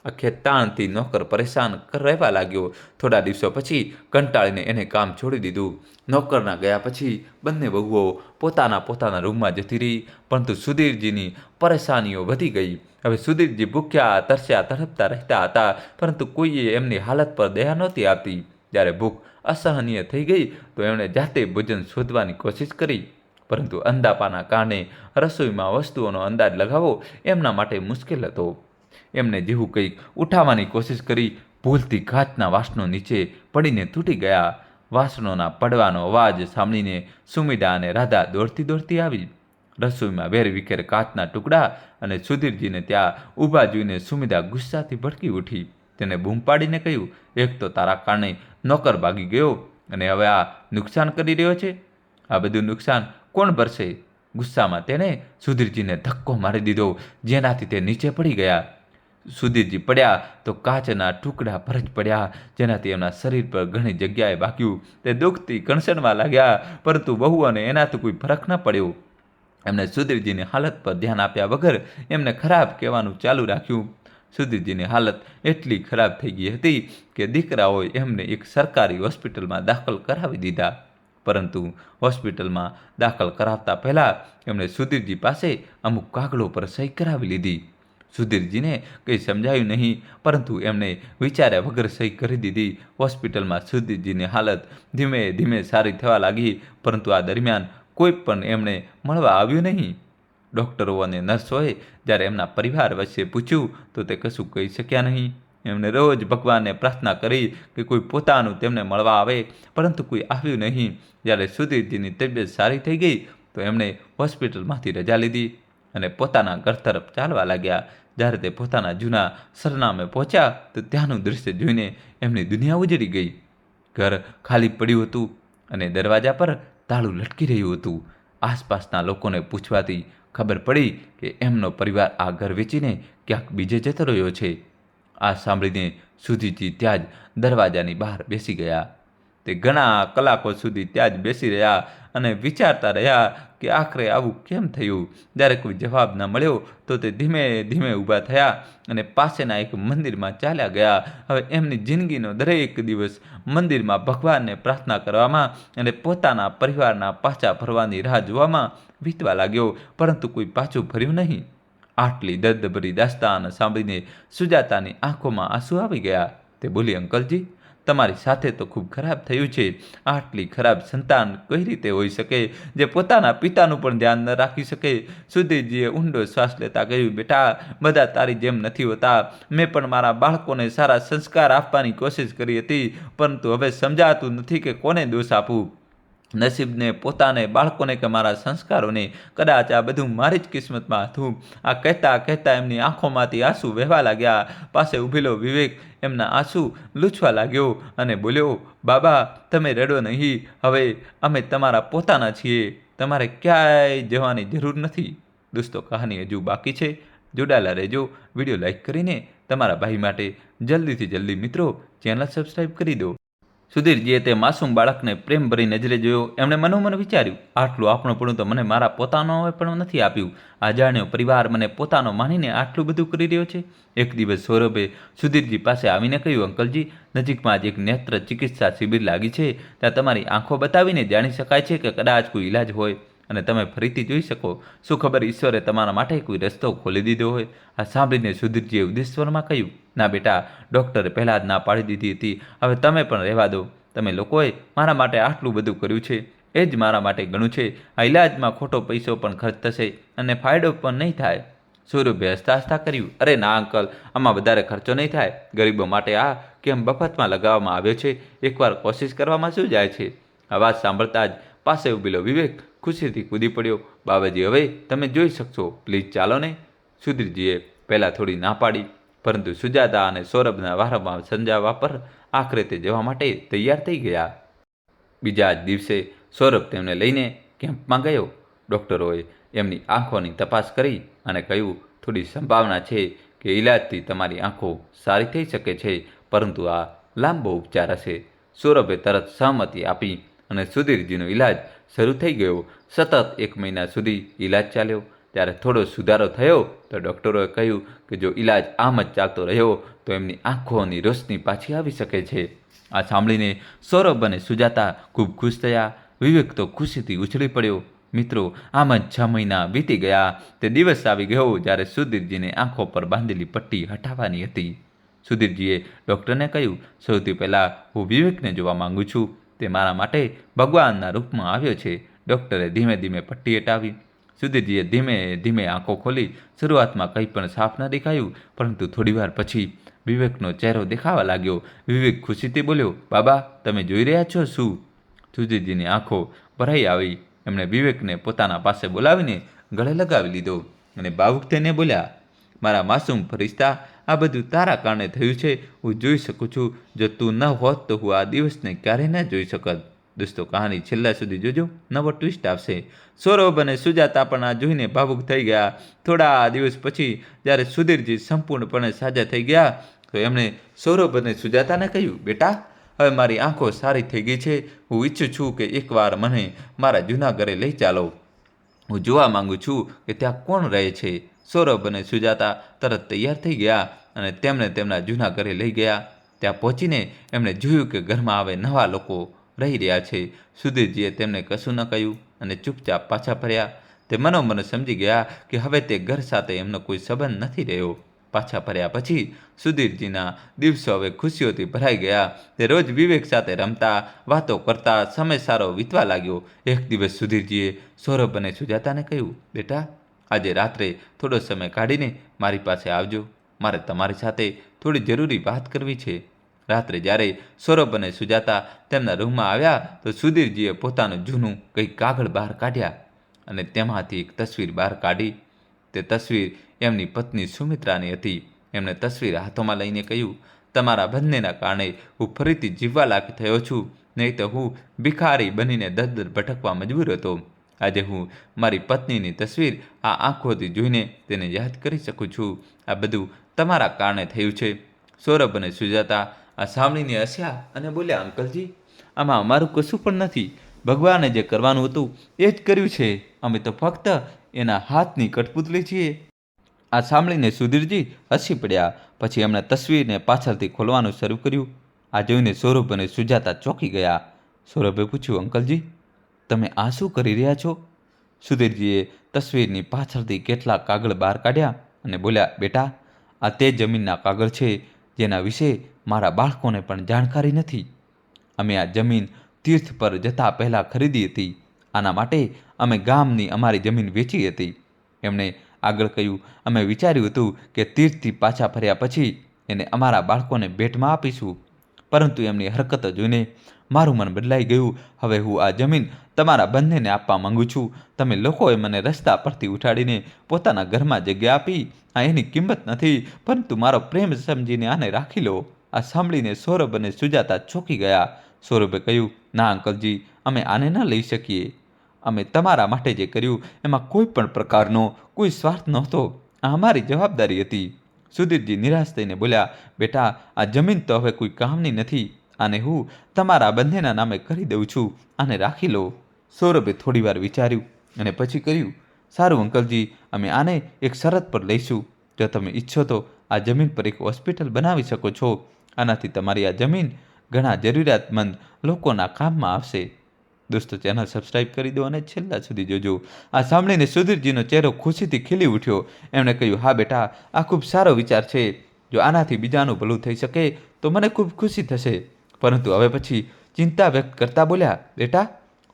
આ ખેતાણથી નોકર પરેશાન રહેવા લાગ્યો. થોડા દિવસો પછી કંટાળીને એને કામ છોડી દીધું. નોકરના ગયા પછી બંને વહુઓ પોતાના રૂમમાં જતી રહી, પરંતુ સુધીરજીની પરેશાનીઓ વધી ગઈ. હવે સુધીરજી ભૂખ્યા તરસ્યા તડપતા રહેતા હતા, પરંતુ કોઈએ એમની હાલત પર દયા નહોતી આવતી. જ્યારે ભૂખ અસહનીય થઈ ગઈ તો એમણે જાતે ભોજન શોધવાની કોશિશ કરી, પરંતુ અંધાપાના કારણે રસોઈમાં વસ્તુઓનો અંદાજ લગાવવો એમના માટે મુશ્કેલ હતો. એમને જેવું કંઈક ઉઠાવવાની કોશિશ કરી, ભૂલથી કાચના વાસણો નીચે પડીને તૂટી ગયા. વાસણોના પડવાનો અવાજ સાંભળીને સુમિતા અને રાધા દોડતી આવી. રસોઈમાં વેરવિખેર કાચના ટુકડા અને સુધીરજીને ત્યાં ઊભા જોઈને સુમિતા ગુસ્સાથી ભડકી ઉઠી. તેને બૂમ પાડીને કહ્યું, એક તો તારા કારણે નોકર ભાગી ગયો અને હવે આ નુકસાન કરી રહ્યો છે. આ બધું નુકસાન કોણ ભરશે? ગુસ્સામાં તેણે સુધીરજીને ધક્કો મારી દીધો, જેનાથી તે નીચે પડી ગયા. સુધીરજી પડ્યા તો કાચના ટુકડા પર જ પડ્યા, જેનાથી એમના શરીર પર ઘણી જગ્યાએ વાગ્યું. તે દુઃખથી કણસણવા લાગ્યા, પરંતુ વહુઓને એનાથી કોઈ ફરક ન પડ્યો. એમણે સુધીરજીની હાલત પર ધ્યાન આપ્યા વગર એમને ખરાબ કહેવાનું ચાલુ રાખ્યું. સુધીરજીની હાલત એટલી ખરાબ થઈ ગઈ હતી કે દીકરાઓએ એમને એક સરકારી હોસ્પિટલમાં દાખલ કરાવી દીધા. પરંતુ હોસ્પિટલમાં દાખલ કરાવતા પહેલાં એમણે સુધીરજી પાસે અમુક કાગળો પર સહી કરાવી લીધી. સુધીરજીને કંઈ સમજાયું નહીં, પરંતુ એમણે વિચાર્યા વગર સહી કરી દીધી. હોસ્પિટલમાં સુધીરજીની હાલત ધીમે ધીમે સારી થવા લાગી, પરંતુ આ દરમિયાન કોઈ પણ એમણે મળવા આવ્યું નહીં. ડૉક્ટરો અને નર્સોએ જ્યારે એમના પરિવાર વચ્ચે પૂછ્યું તો તે કશું કહી શક્યા નહીં. એમણે રોજ ભગવાનને પ્રાર્થના કરી કે કોઈ પોતાનું તેમને મળવા આવે, પરંતુ કોઈ આવ્યું નહીં. જ્યારે સુધીરજીની તબિયત સારી થઈ ગઈ તો એમણે હોસ્પિટલમાંથી રજા લીધી અને પોતાના ઘર તરફ ચાલવા લાગ્યા. જ્યારે તે પોતાના જૂના સરનામે પહોંચ્યા તો ત્યાંનું દૃશ્ય જોઈને એમની દુનિયા ઉજળી ગઈ. ઘર ખાલી પડ્યું હતું અને દરવાજા પર તાળું લટકી રહ્યું હતું. આસપાસના લોકોને પૂછવાથી ખબર પડી કે એમનો પરિવાર આ ઘર વેચીને ક્યાંક બીજે જતો રહ્યો છે. આ સાંભળીને સુધીરજી ત્યાં જ દરવાજાની બહાર બેસી ગયા. તે ઘણા કલાકો સુધી ત્યાં જ બેસી રહ્યા અને વિચારતા રહ્યા કે આખરે આવું કેમ થયું. જ્યારે કોઈ જવાબ ન મળ્યો તો તે ધીમે ધીમે ઊભા થયા અને પાસેના એક મંદિરમાં ચાલ્યા ગયા. હવે એમની જિંદગીનો દરેક દિવસ મંદિરમાં ભગવાનને પ્રાર્થના કરવામાં અને પોતાના પરિવારના પાછા ફરવાની રાહ જોવામાં વીતવા લાગ્યો, પરંતુ કોઈ પાછું ફર્યું નહીં. આટલી દર્દભરી દાસ્તાન સાંભળીને સુજાતાની આંખોમાં આંસુ આવી ગયા. તે બોલી, અંકલજી, તમારી સાથે તો ખૂબ ખરાબ થયું છે. આટલી ખરાબ સંતાન કઈ રીતે હોઈ શકે જે પોતાના પિતાનું પણ ધ્યાન ન રાખી શકે? સુધીરજીએ ઊંડો શ્વાસ લેતા કહ્યું, બેટા, બધા તારી જેમ નથી હોતા. મેં પણ મારા બાળકોને સારા સંસ્કાર આપવાની કોશિશ કરી હતી, પરંતુ હવે સમજાતું નથી કે કોને દોષ આપું. નસીબને પોતાને બાળકોને કે મારા સંસ્કારોને કદાચ આ બધું મારી જ કિસ્મતમાં હતું. આ કહેતા કહેતા એમની આંખોમાંથી આંસુ વહેવા લાગ્યા. પાસે ઊભેલો વિવેક એમના આંસુ લૂછવા લાગ્યો અને બોલ્યો, બાબા તમે રડો નહીં, હવે અમે તમારા પોતાના છીએ, તમારે ક્યાંય જવાની જરૂર નથી. દોસ્તો, કહાની હજુ બાકી છે, જોડાયેલા રહેજો. વિડીયો લાઈક કરીને તમારા ભાઈ માટે જલ્દીથી જલ્દી મિત્રો ચેનલ સબસ્ક્રાઈબ કરી દો. સુધીરજીએ તે માસૂમ બાળકને પ્રેમ ભરી નજરે જોયો. એમણે મનોમન વિચાર્યું, આટલું આપણું તો મને મારા પોતાનો પણ નથી આપ્યું. અજાણ્યો પરિવાર મને પોતાનો માનીને આટલું બધું કરી રહ્યો છે. એક દિવસ સૌરભે સુધીરજી પાસે આવીને કહ્યું, અંકલજી, નજીકમાં જ એક નેત્ર ચિકિત્સા શિબિર લાગી છે. ત્યાં તમારી આંખો બતાવીને જાણી શકાય છે કે કદાચ કોઈ ઈલાજ હોય અને તમે ફરીથી જોઈ શકો. શું ખબર ઈશ્વરે તમારા માટે કોઈ રસ્તો ખોલી દીધો હોય. આ સાંભળીને સુધીરજીએ ઉદ્દેશ્વરમાં કહ્યું, ના બેટા, ડૉક્ટરે પહેલાં જ ના પાડી દીધી હતી. હવે તમે પણ રહેવા દો. તમે લોકોએ મારા માટે આટલું બધું કર્યું છે, એ જ મારા માટે ઘણું છે. આ ઈલાજમાં ખોટો પૈસો પણ ખર્ચ થશે અને ફાયદો પણ નહીં થાય. સૌરભે હસતા હસતા કર્યું, અરે ના અંકલ, આમાં વધારે ખર્ચો નહીં થાય. ગરીબો માટે આ કેમ મફતમાં લગાવવામાં આવ્યો છે, એકવાર કોશિશ કરવામાં શું જાય છે. આ વાત સાંભળતા જ પાસે ઊભેલો વિવેક ખુશીથી કૂદી પડ્યો. બાબાજી, હવે તમે જોઈ શકશો, પ્લીઝ ચાલો ને. સુધીરજીએ પહેલાં થોડી ના પાડી, પરંતુ સુજાતા અને સૌરભના વારંવાર સમજાવવા પર આખરે તે જવા માટે તૈયાર થઈ ગયા. બીજા જ દિવસે સૌરભ તેમને લઈને કેમ્પમાં ગયો. ડૉક્ટરોએ એમની આંખોની તપાસ કરી અને કહ્યું, થોડી સંભાવના છે કે ઈલાજથી તમારી આંખો સારી થઈ શકે છે, પરંતુ આ લાંબો ઉપચાર હશે. સૌરભે તરત સહમતિ આપી અને સુધીરજીનો ઈલાજ શરૂ થઈ ગયો. સતત 1 મહિના સુધી ઈલાજ ચાલ્યો. ત્યારે થોડો સુધારો થયો તો ડૉક્ટરોએ કહ્યું કે જો ઈલાજ આમ જ ચાલતો રહ્યો તો એમની આંખોની રોશની પાછી આવી શકે છે. આ સાંભળીને સૌરભ અને સુજાતા ખૂબ ખુશ થયા. વિવેક તો ખુશીથી ઉછળી પડ્યો. મિત્રો, આમ જ 6 મહિના વીતી ગયા. તે દિવસ આવી ગયો જ્યારે સુધીરજીને આંખો પર બાંધેલી પટ્ટી હટાવવાની હતી. સુધીરજીએ ડૉક્ટરને કહ્યું, સૌથી પહેલાં હું વિવેકને જોવા માંગુ છું. તે મારા માટે ભગવાનના રૂપમાં આવ્યો છે. ડૉક્ટરે ધીમે ધીમે પટ્ટી હટાવી. સુધીરજીએ ધીમે ધીમે આંખો ખોલી. શરૂઆતમાં કંઈ પણ સાફ ન દેખાયું, પરંતુ થોડીવાર પછી વિવેકનો ચહેરો દેખાવા લાગ્યો. વિવેક ખુશીથી બોલ્યો, બાબા તમે જોઈ રહ્યા છો શું? સુધીરજીની આંખો ભરાઈ આવી. એમણે વિવેકને પોતાના પાસે બોલાવીને ગળે લગાવી લીધો અને ભાવુક થઈને બોલ્યા, મારા માસૂમ ફરિશ્તા, આ બધું તારા કારણે થયું છે. હું જોઈ શકું છું. જો તું ન હોત તો હું આ દિવસને ક્યારેય ન જોઈ શકત. દોસ્તો, કહાની છેલ્લા સુધી જોજો, નવો ટ્વિસ્ટ આવશે. સૌરભ અને સુજાતા પણ આ જોઈને ભાવુક થઈ ગયા. થોડા દિવસ પછી જ્યારે સુધીરજી સંપૂર્ણપણે સાજા થઈ ગયા તો એમણે સૌરભ અને સુજાતાને કહ્યું, બેટા, હવે મારી આંખો સારી થઈ ગઈ છે. હું ઈચ્છું છું કે એકવાર મને મારા જૂના ઘરે લઈ ચાલો. હું જોવા માંગુ છું કે ત્યાં કોણ રહે છે. સૌરભ અને સુજાતા તરત તૈયાર થઈ ગયા અને તેમને તેમના જૂના ઘરે લઈ ગયા. ત્યાં પહોંચીને એમણે જોયું કે ઘરમાં હવે નવા લોકો રહી રહ્યા છે. સુધીરજીએ તેમને કશું ન કહ્યું અને ચૂપચાપ પાછા ફર્યા. તે મનોમન સમજી ગયા કે હવે તે ઘર સાથે એમનો કોઈ સંબંધ નથી રહ્યો. પાછા ફર્યા પછી સુધીરજીના દિવસો હવે ખુશીઓથી ભરાઈ ગયા. તે રોજ વિવેક સાથે રમતા, વાતો કરતા સમય સારો વીતવા લાગ્યો. એક દિવસ સુધીરજીએ સૌરભ અને સુજાતાને કહ્યું, બેટા, આજે રાત્રે થોડો સમય કાઢીને મારી પાસે આવજો. મારે તમારી સાથે થોડી જરૂરી વાત કરવી છે. રાત્રે જ્યારે સૌરભ અને સુજાતા તેમના રૂમમાં આવ્યા તો સુધીરજીએ પોતાનું જૂનું કંઈક કાગળ બહાર કાઢ્યા અને તેમાંથી એક તસવીર બહાર કાઢી. તે તસવીર એમની પત્ની સુમિત્રાની હતી. એમણે તસવીર હાથોમાં લઈને કહ્યું, તમારા બંનેના કારણે હું ફરીથી જીવવા લાયક થયો છું, નહીં તો હું ભિખારી બનીને દર દર ભટકવા મજબૂર હતો. આજે હું મારી પત્નીની તસવીર આ આંખોથી જોઈને તેને યાદ કરી શકું છું. આ બધું તમારા કારણે થયું છે. સૌરભ અને સુજાતા આ સાંભળીને હસ્યા અને બોલ્યા, અંકલજી, આમાં અમારું કશું પણ નથી. ભગવાને જે કરવાનું હતું એ જ કર્યું છે. અમે તો ફક્ત એના હાથની કઠપુતળી છીએ. આ સાંભળીને સુધીરજી હસી પડ્યા. પછી એમણે તસવીરને પાછળથી ખોલવાનું શરૂ કર્યું. આ જોઈને સૌરભ અને સુજાતા ચોંકી ગયા. સૌરભે પૂછ્યું, અંકલજી, તમે આ શું કરી રહ્યા છો? સુધીરજીએ તસવીરની પાછળથી કેટલાક કાગળ બહાર કાઢ્યા અને બોલ્યા, બેટા, આ તે જમીનના કાગળ છે જેના વિશે મારા બાળકોને પણ જાણકારી નથી. અમે આ જમીન તીર્થ પર જતા પહેલાં ખરીદી હતી. આના માટે અમે ગામની અમારી જમીન વેચી હતી. એમણે આગળ કહ્યું, અમે વિચાર્યું હતું કે તીર્થથી પાછા ફર્યા પછી એને અમારા બાળકોને ભેટમાં આપીશું. પરંતુ એમની હરકતો જોઈને મારું મન બદલાઈ ગયું. હવે હું આ જમીન તમારા બંનેને આપવા માંગુ છું. તમે લોકોએ મને રસ્તા પરથી ઉઠાડીને પોતાના ઘરમાં જગ્યા આપી. આ એની કિંમત નથી, પરંતુ મારો પ્રેમ સમજીને આને રાખી લો. આ સાંભળીને સૌરભ અને સુજાતા ચોંકી ગયા. સૌરભે કહ્યું, ના અંકલજી, અમે આને ન લઈ શકીએ. અમે તમારા માટે જે કર્યું એમાં કોઈ પણ પ્રકારનો કોઈ સ્વાર્થ નહોતો. આ અમારી જવાબદારી હતી. સુધીરજી નિરાશ થઈને બોલ્યા, બેટા, આ જમીન તો હવે કોઈ કામની નથી. આને હું તમારા બંનેના નામે કરી દઉં છું. આને રાખી લો. સૌરભે થોડીવાર વિચાર્યું અને પછી કહ્યું, સારું અંકલજી, અમે આને એક શરત પર લઈશું. જો તમે ઈચ્છો તો આ જમીન પર એક હોસ્પિટલ બનાવી શકો છો. આનાથી તમારી આ જમીન ઘણા જરૂરિયાતમંદ લોકોના કામમાં આવશે. દોસ્તો, ચેનલ સબસ્ક્રાઈબ કરી દો અને છેલ્લા સુધી જોજો. આ સાંભળીને સુધીરજીનો ચહેરો ખુશીથી ખીલી ઉઠ્યો. એમણે કહ્યું, હા બેટા, આ ખૂબ સારો વિચાર છે. જો આનાથી બીજાનું ભલું થઈ શકે તો મને ખૂબ ખુશી થશે. પરંતુ હવે પછી ચિંતા વ્યક્ત કરતા બોલ્યા, બેટા,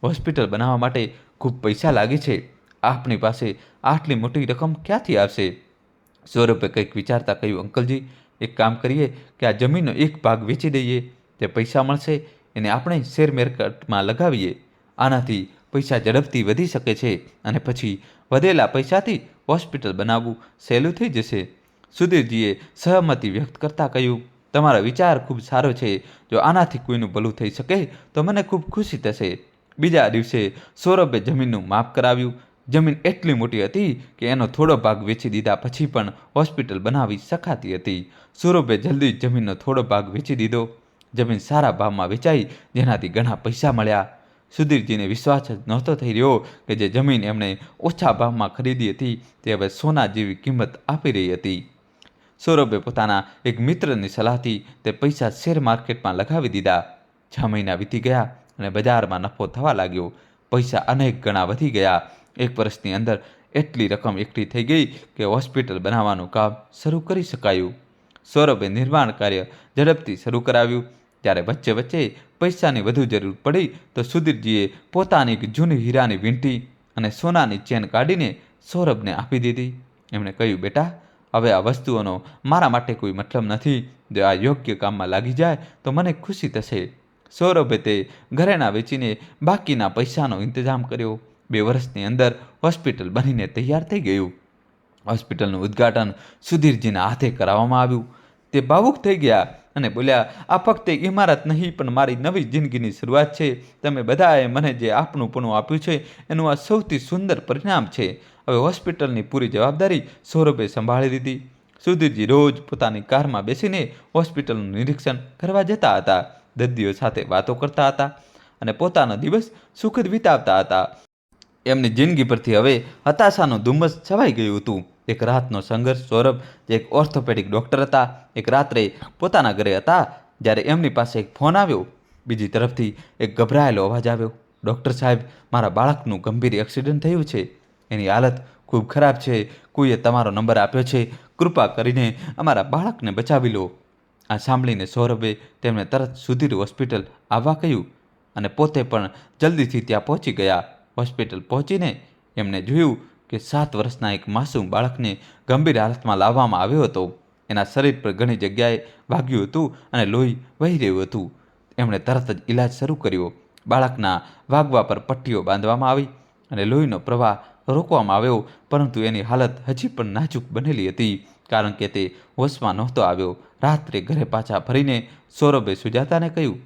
હોસ્પિટલ બનાવવા માટે ખૂબ પૈસા લાગે છે. આપની પાસે આટલી મોટી રકમ ક્યાંથી આવશે? સૌરભે કંઈક વિચારતા કહ્યું, અંકલજી, એક કામ કરીએ કે આ જમીનનો એક ભાગ વેચી દઈએ. જે પૈસા મળશે એને આપણે શેર માર્કેટમાં લગાવીએ. આનાથી પૈસા ઝડપથી વધી શકે છે અને પછી વધેલા પૈસાથી હોસ્પિટલ બનાવવું સહેલું થઈ જશે. સુધીરજીએ સહમતિ વ્યક્ત કરતા કહ્યું, તમારો વિચાર ખૂબ સારો છે. જો આનાથી કોઈનું ભલું થઈ શકે તો મને ખૂબ ખુશી થશે. બીજા દિવસે સૌરભે જમીનનું માપ કરાવ્યું. જમીન એટલી મોટી હતી કે એનો થોડો ભાગ વેચી દીધા પછી પણ હોસ્પિટલ બનાવી શકાતી હતી. સૌરભે જલ્દી જમીનનો થોડો ભાગ વેચી દીધો. જમીન સારા ભાવમાં વેચાઈ, જેનાથી ઘણા પૈસા મળ્યા. સુધીરજીને વિશ્વાસ જ નહોતો થઈ રહ્યો કે જે જમીન એમણે ઓછા ભાવમાં ખરીદી હતી તે હવે સોના જેવી કિંમત આપી રહી હતી. સૌરભે પોતાના એક મિત્રની સલાહથી તે પૈસા શેર માર્કેટમાં લગાવી દીધા. 6 મહિના વીતી ગયા અને બજારમાં નફો થવા લાગ્યો. પૈસા અનેક ગણા વધી ગયા. 1 વર્ષની અંદર એટલી રકમ એકઠી થઈ ગઈ કે હોસ્પિટલ બનાવવાનું કામ શરૂ કરી શકાયું. સૌરભે નિર્માણ કાર્ય ઝડપથી શરૂ કરાવ્યું. ત્યારે વચ્ચે વચ્ચે પૈસાની વધુ જરૂર પડી તો સુધીરજીએ પોતાની એક જૂની હીરાની વીંટી અને સોનાની ચેન કાઢીને સૌરભને આપી દીધી. એમણે કહ્યું, બેટા, હવે આ વસ્તુઓનો મારા માટે કોઈ મતલબ નથી. જો આ યોગ્ય કામમાં લાગી જાય તો મને ખુશી થશે. સૌરભે તે ઘરેણાં વેચીને બાકીના પૈસાનો ઇંતજામ કર્યો. 2 વર્ષની અંદર હોસ્પિટલ બનીને તૈયાર થઈ ગયું. હોસ્પિટલનું ઉદ્ઘાટન સુધીરજીના હાથે કરાવવામાં આવ્યું. તે ભાવુક થઈ ગયા અને બોલ્યા, આ ફક્ત એક ઇમારત નહીં પણ મારી નવી જિંદગીની શરૂઆત છે. તમે બધાએ મને જે આપણુંપણું આપ્યું છે એનું આ સૌથી સુંદર પરિણામ છે. હવે હોસ્પિટલની પૂરી જવાબદારી સૌરભે સંભાળી લીધી. સુધીરજી રોજ પોતાની કારમાં બેસીને હોસ્પિટલનું નિરીક્ષણ કરવા જતા હતા. દર્દીઓ સાથે વાતો કરતા હતા અને પોતાનો દિવસ સુખદ વિતાવતા હતા. એમની જિંદગી પરથી હવે હતાશાનું ધુમ્મસ છવાઈ ગયું હતું. એક રાતનો સંઘર્ષ. સૌરભ, જે એક ઓર્થોપેડિક ડૉક્ટર હતા, એક રાત્રે પોતાના ઘરે હતા જ્યારે એમની પાસે એક ફોન આવ્યો. બીજી તરફથી એક ગભરાયેલો અવાજ આવ્યો, ડૉક્ટર સાહેબ, મારા બાળકનું ગંભીર એક્સિડન્ટ થયું છે. એની હાલત ખૂબ ખરાબ છે. કોઈએ તમારો નંબર આપ્યો છે. કૃપા કરીને અમારા બાળકને બચાવી લો. આ સાંભળીને સૌરભે તેમને તરત સુધીર હોસ્પિટલ આવવા કહ્યું અને પોતે પણ જલ્દીથી ત્યાં પહોંચી ગયા. હોસ્પિટલ પહોંચીને એમણે જોયું કે 7 વર્ષના એક માસૂમ બાળકને ગંભીર હાલતમાં લાવવામાં આવ્યો હતો. એના શરીર પર ઘણી જગ્યાએ વાગ્યું હતું અને લોહી વહી રહ્યું હતું. એમણે તરત જ ઈલાજ શરૂ કર્યો. બાળકના વાગવા પર પટ્ટીઓ બાંધવામાં આવી અને લોહીનો પ્રવાહ રોકવામાં આવ્યો, પરંતુ એની હાલત હજી પણ નાજુક બનેલી હતી કારણ કે તે હોશમાં નહોતો આવ્યો. રાત્રે ઘરે પાછા ફરીને સૌરભે સુજાતાને કહ્યું,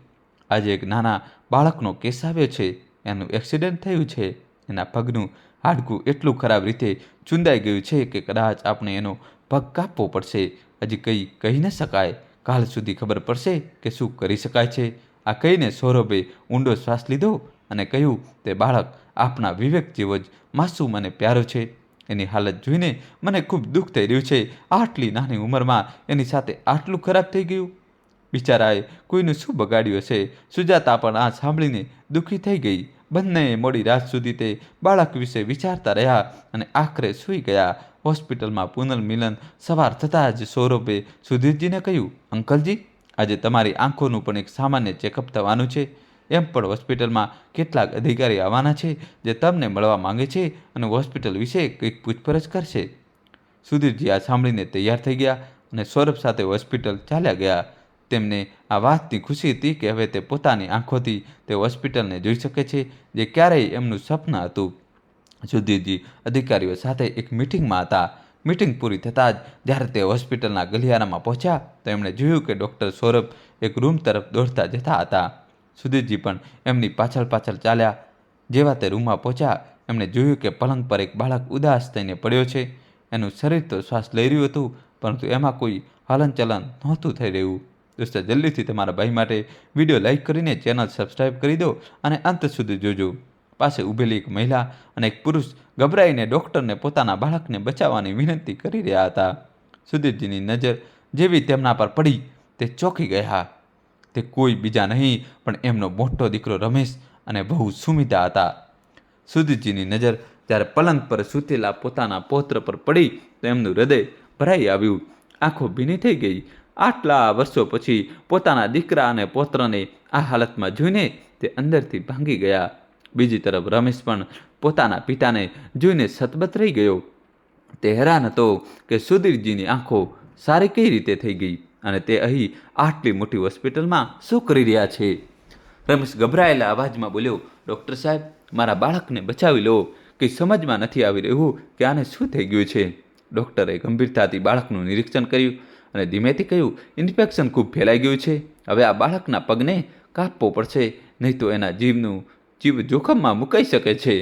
આજે એક નાના બાળકનો કેસ આવ્યો છે. એનું એક્સિડન્ટ થયું છે. એના પગનું હાડકું એટલું ખરાબ રીતે ચૂંદાઈ ગયું છે કે કદાચ આપણે એનો પગ કાપવો પડશે. હજી કંઈ કહી ન શકાય. કાલ સુધી ખબર પડશે કે શું કરી શકાય છે. આ કહીને સૌરભે ઊંડો શ્વાસ લીધો અને કહ્યું, તે બાળક આપના વિવેક જેવો જ માસૂમ અને પ્યારો છે. એની હાલત જોઈને મને ખૂબ દુઃખ થઈ રહ્યું છે. આટલી નાની ઉંમરમાં એની સાથે આટલું ખરાબ થઈ ગયું. બિચારાએ કોઈનું શું બગાડ્યું હશે. સુજાતા પણ આ સાંભળીને દુઃખી થઈ ગઈ. બંનેએ મોડી રાત સુધી તે બાળક વિશે વિચારતા રહ્યા અને આખરે સૂઈ ગયા. હોસ્પિટલમાં પુનર્મિલન સવાર થતાં જ સૌરભે સુધીરજીને કહ્યું, અંકલજી, આજે તમારી આંખોનું પણ એક સામાન્ય ચેકઅપ થવાનું છે. એમ પણ હોસ્પિટલમાં કેટલાક અધિકારી આવવાના છે જે તમને મળવા માંગે છે અને હોસ્પિટલ વિશે કંઈક પૂછપરછ કરશે. સુધીરજી આ સાંભળીને તૈયાર થઈ ગયા અને સૌરભ સાથે હોસ્પિટલ ચાલ્યા ગયા. તેમને આ વાતની ખુશી હતી કે હવે તે પોતાની આંખોથી તે હોસ્પિટલને જોઈ શકે છે, જે ક્યારેય એમનું સપન હતું. સુધીરજી અધિકારીઓ સાથે એક મિટિંગમાં હતા. મિટિંગ પૂરી થતાં જ જ્યારે તે હોસ્પિટલના ગલિયારામાં પહોંચ્યા તો એમણે જોયું કે ડૉક્ટર સૌરભ એક રૂમ તરફ દોડતા જતા હતા. સુધીરજી પણ એમની પાછળ ચાલ્યા. જેવા તે રૂમમાં પહોંચ્યા એમણે જોયું કે પલંગ પર એક બાળક ઉદાસ થઈને પડ્યો છે. એનું શરીર તો શ્વાસ લઈ રહ્યું હતું, પરંતુ એમાં કોઈ હલનચલન નહોતું થઈ રહ્યું. દોસ્તો, જલ્દીથી તમારા ભાઈ માટે વિડીયો લાઈક કરીને ચેનલ સબસ્ક્રાઈબ કરી દો અને અંત સુધી જોજો. પાસે ઊભેલી એક મહિલા અને એક પુરુષ ગભરાઈને ડૉક્ટરને પોતાના બાળકને બચાવવાની વિનંતી કરી રહ્યા હતા. સુધીરજીની નજર જેવી તેમના પર પડી તે ચોંકી ગયા. તે કોઈ બીજા નહીં પણ એમનો મોટો દીકરો રમેશ અને વહુ સુમિતા હતા. સુધીરજીની નજર જ્યારે પલંગ પર સૂતેલા પોતાના પૌત્ર પર પડી તો એમનું હૃદય ભરાઈ આવ્યું. આંખો ભીની થઈ ગઈ. આટલા વર્ષો પછી પોતાના દીકરા અને પૌત્રને આ હાલતમાં જોઈને તે અંદરથી ભાંગી ગયા. બીજી તરફ રમેશ પણ પોતાના પિતાને જોઈને સતબત રહી ગયો. તે હેરાન હતો કે સુધીરજીની આંખો સારી કઈ રીતે થઈ ગઈ અને તે અહીં આટલી મોટી હોસ્પિટલમાં શું કરી રહ્યા છે. રમેશ ગભરાયેલા અવાજમાં બોલ્યો, ડૉક્ટર સાહેબ, મારા બાળકને બચાવી લો. કંઈ સમજમાં નથી આવી રહ્યું કે આને શું થઈ ગયું છે. ડૉક્ટરે ગંભીરતાથી બાળકનું નિરીક્ષણ કર્યું અને ધીમેથી કહ્યું, ઇન્ફેક્શન ખૂબ ફેલાઈ ગયું છે. હવે આ બાળકના પગને કાપવો પડશે, નહીં તો એના જીવ જોખમમાં મુકાઈ શકે છે.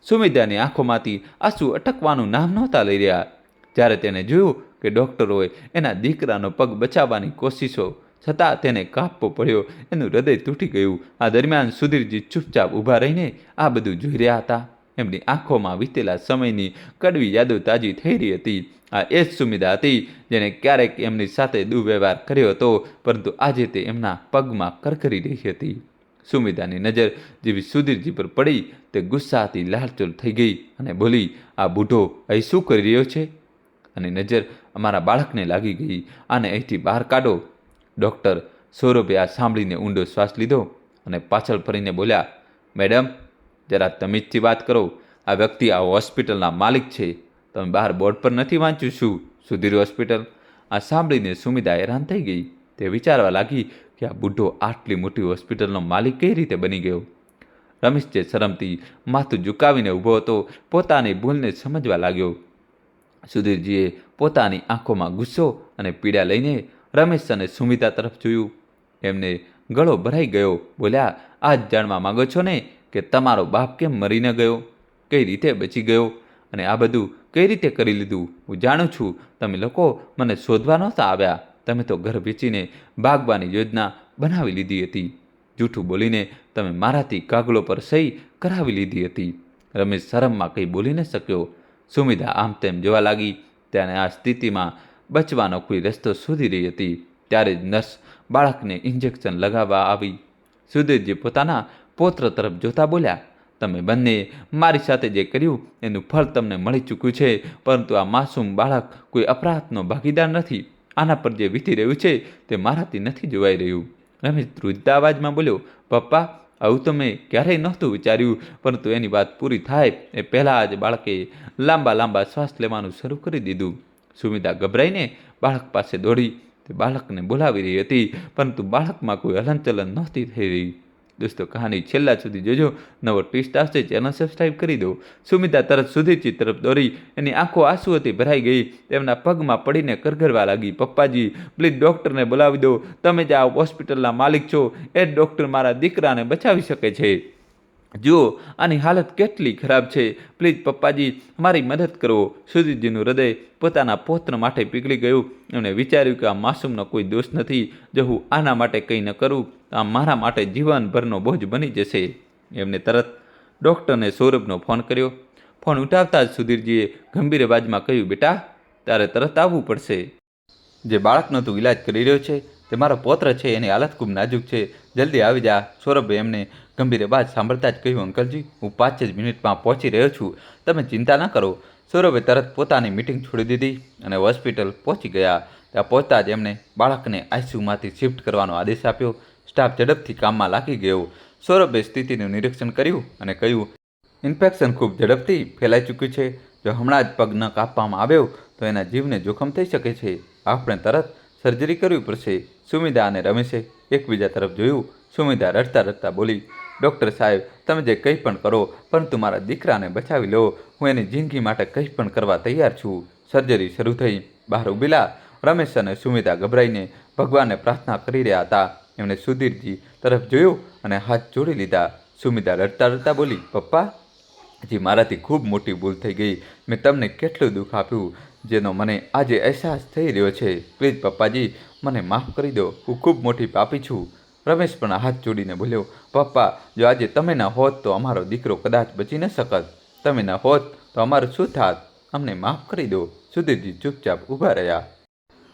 સુમિતાની આંખોમાંથી આંસુ અટકવાનું નામ નહોતા લઈ રહ્યા. જ્યારે તેને જોયું કે ડૉક્ટરોએ એના દીકરાનો પગ બચાવવાની કોશિશો છતાં તેને કાપવો પડ્યો, એનું હૃદય તૂટી ગયું. આ દરમિયાન સુધીરજી ચૂપચાપ ઊભા રહીને આ બધું જોઈ રહ્યા હતા. એમની આંખોમાં વીતેલા સમયની કડવી યાદો તાજી થઈ રહી હતી. આ એ જ સુમિતા હતી જેને ક્યારેક એમની સાથે દુર્વ્યવહાર કર્યો હતો, પરંતુ આજે તે એમના પગમાં કરકરી રહી હતી. સુમિતાની નજર જેવી સુધીરજી પર પડી તે ગુસ્સાથી લાલચોળ થઈ ગઈ અને બોલી, આ બૂઢો અહીં શું કરી રહ્યો છે? અને નજર અમારા બાળકને લાગી ગઈ. આને અહીંથી બહાર કાઢો. ડૉક્ટર સૌરભે આ સાંભળીને ઊંડો શ્વાસ લીધો અને પાછળ ફરીને બોલ્યા, મેડમ, જરા તમીજથી વાત કરો. આ વ્યક્તિ આ હોસ્પિટલના માલિક છે. તમે બહાર બોર્ડ પર નથી વાંચ્યું શું, સુધીર હોસ્પિટલ? આ સાંભળીને સુમિતા હેરાન થઈ ગઈ. તે વિચારવા લાગી કે આ બુઢ્ઢો આટલી મોટી હોસ્પિટલનો માલિક કઈ રીતે બની ગયો. રમેશ જે શરમથી માથું ઝુકાવીને ઊભો હતો, પોતાની ભૂલને સમજવા લાગ્યો. સુધીરજીએ પોતાની આંખોમાં ગુસ્સો અને પીડા લઈને રમેશ અને સુમિતા તરફ જોયું. એમને ગળો ભરાઈ ગયો. બોલ્યા, આ જ જાણવા માંગો છો ને કે તમારો બાપ કેમ મરી ન ગયો, કઈ રીતે બચી ગયો અને આ બધું કઈ રીતે કરી લીધું? હું જાણું છું તમે લોકો મને શોધવા નહોતા આવ્યા. તમે તો ઘર વેચીને ભાગવાની યોજના બનાવી લીધી હતી. જૂઠું બોલીને તમે મારાથી કાગળો પર સહી કરાવી લીધી હતી. રમેશ શરમમાં કંઈ બોલી ન શક્યો. સુમિતા આમ તેમ જોવા લાગી. તેને આ સ્થિતિમાં બચવાનો કોઈ રસ્તો શોધી રહી હતી. ત્યારે જ નર્સ બાળકને ઇન્જેક્શન લગાવવા આવી. સુધીરજી પોતાના પૌત્ર તરફ જોતા બોલ્યા, તમે બંને મારી સાથે જે કર્યું એનું ફળ તમને મળી ચૂક્યું છે, પરંતુ આ માસૂમ બાળક કોઈ અપરાધનો ભાગીદાર નથી. આના પર જે વીતી રહ્યું છે તે મારાથી નથી જોવાઈ રહ્યું. રમેશ ધ્રુજતા અવાજમાં બોલ્યો, પપ્પા, આવું તો મેં ક્યારેય નહોતું વિચાર્યું, પરંતુ એની વાત પૂરી થાય એ પહેલાં જ બાળકે લાંબા શ્વાસ લેવાનું શરૂ કરી દીધું. સુમિતા ગભરાઈને બાળક પાસે દોડી. તે બાળકને બોલાવી રહી હતી, પરંતુ બાળકમાં કોઈ હલનચલન નહોતી થઈ રહી. દોસ્તો, કહાની છેલ્લા સુધી જોજો. નવો ટ્વિસ્ટ આવશે, ચેનલ સબસ્ક્રાઈબ કરી દો. સુમિતા તરત સુધીરજી તરફ દોડી. એની આંખો આંસુઓથી ભરાઈ ગઈ. તેમના પગમાં પડીને કરગરવા લાગી, પપ્પાજી, પ્લીઝ ડૉક્ટરને બોલાવી દો. તમે જ આ હોસ્પિટલના માલિક છો. એ જ ડૉક્ટર મારા દીકરાને બચાવી શકે છે. જુઓ આની હાલત કેટલી ખરાબ છે. પ્લીઝ પપ્પાજી, મારી મદદ કરો. સુધીરજીનું હૃદય પોતાના પૌત્ર માટે પીગળી ગયું. એમણે વિચાર્યું કે આ માસૂમનો કોઈ દોષ નથી. જો હું આના માટે કંઈ ન કરું તો આ મારા માટે જીવનભરનો બોજ બની જશે. એમને તરત ડૉક્ટરને સૌરભનો ફોન કર્યો. ફોન ઉઠાવતા જ સુધીરજીએ ગંભીર અવાજમાં કહ્યું, બેટા, તારે તરત આવવું પડશે. જે બાળકનો તું ઇલાજ કરી રહ્યો છે તે મારો પૌત્ર છે. એની હાલત ખૂબ નાજુક છે. જલ્દી આવી જા. સૌરભે એમને ગંભીર અવાજ સાંભળતા જ કહ્યું, અંકલજી, હું 5 જ મિનિટમાં પહોંચી રહ્યો છું. તમે ચિંતા ન કરો. સૌરભે તરત પોતાની મિટિંગ છોડી દીધી અને હોસ્પિટલ પહોંચી ગયા. ત્યાં પહોંચતા જ એમણે બાળકને આઈસીયુમાંથી શિફ્ટ કરવાનો આદેશ આપ્યો. સ્ટાફ ઝડપથી કામમાં લાગી ગયો. સૌરભે સ્થિતિનું નિરીક્ષણ કર્યું અને કહ્યું, ઇન્ફેક્શન ખૂબ ઝડપથી ફેલાઈ ચૂક્યું છે. જો હમણાં જ પગ ન કાપવામાં આવ્યો તો એના જીવને જોખમ થઈ શકે છે. આપણે તરત સર્જરી કરવી પડશે. સુમિધા અને રમેશે એકબીજા તરફ જોયું. સુમિધા રડતા રડતા બોલી, ડૉક્ટર સાહેબ, તમે જે કંઈ પણ કરો, પરંતુ મારા દીકરાને બચાવી લો. હું એની જિંદગી માટે કંઈ પણ કરવા તૈયાર છું. સર્જરી શરૂ થઈ. બહાર ઊભેલા રમેશ અને સુમિધા ગભરાઈને ભગવાનને પ્રાર્થના કરી રહ્યા હતા. એમણે સુધીરજી તરફ જોયું અને હાથ જોડી લીધા. સુમિધા રડતા રડતા બોલી, પપ્પા જી, મારાથી ખૂબ મોટી ભૂલ થઈ ગઈ. મેં તમને કેટલું દુઃખ આપ્યું, જેનો મને આજે અહેસાસ થઈ રહ્યો છે. પ્લીઝ પપ્પાજી, મને માફ કરી દો. હું ખૂબ મોટી પાપી છું. રમેશ પણ હાથ જોડીને બોલ્યો, પપ્પા, જો આજે તમે ન હોત તો અમારો દીકરો કદાચ બચી ન શકત. તમે ન હોત તો અમારું શું થાત? અમને માફ કરી દો. સુધીરજી ચૂપચાપ ઊભા રહ્યા.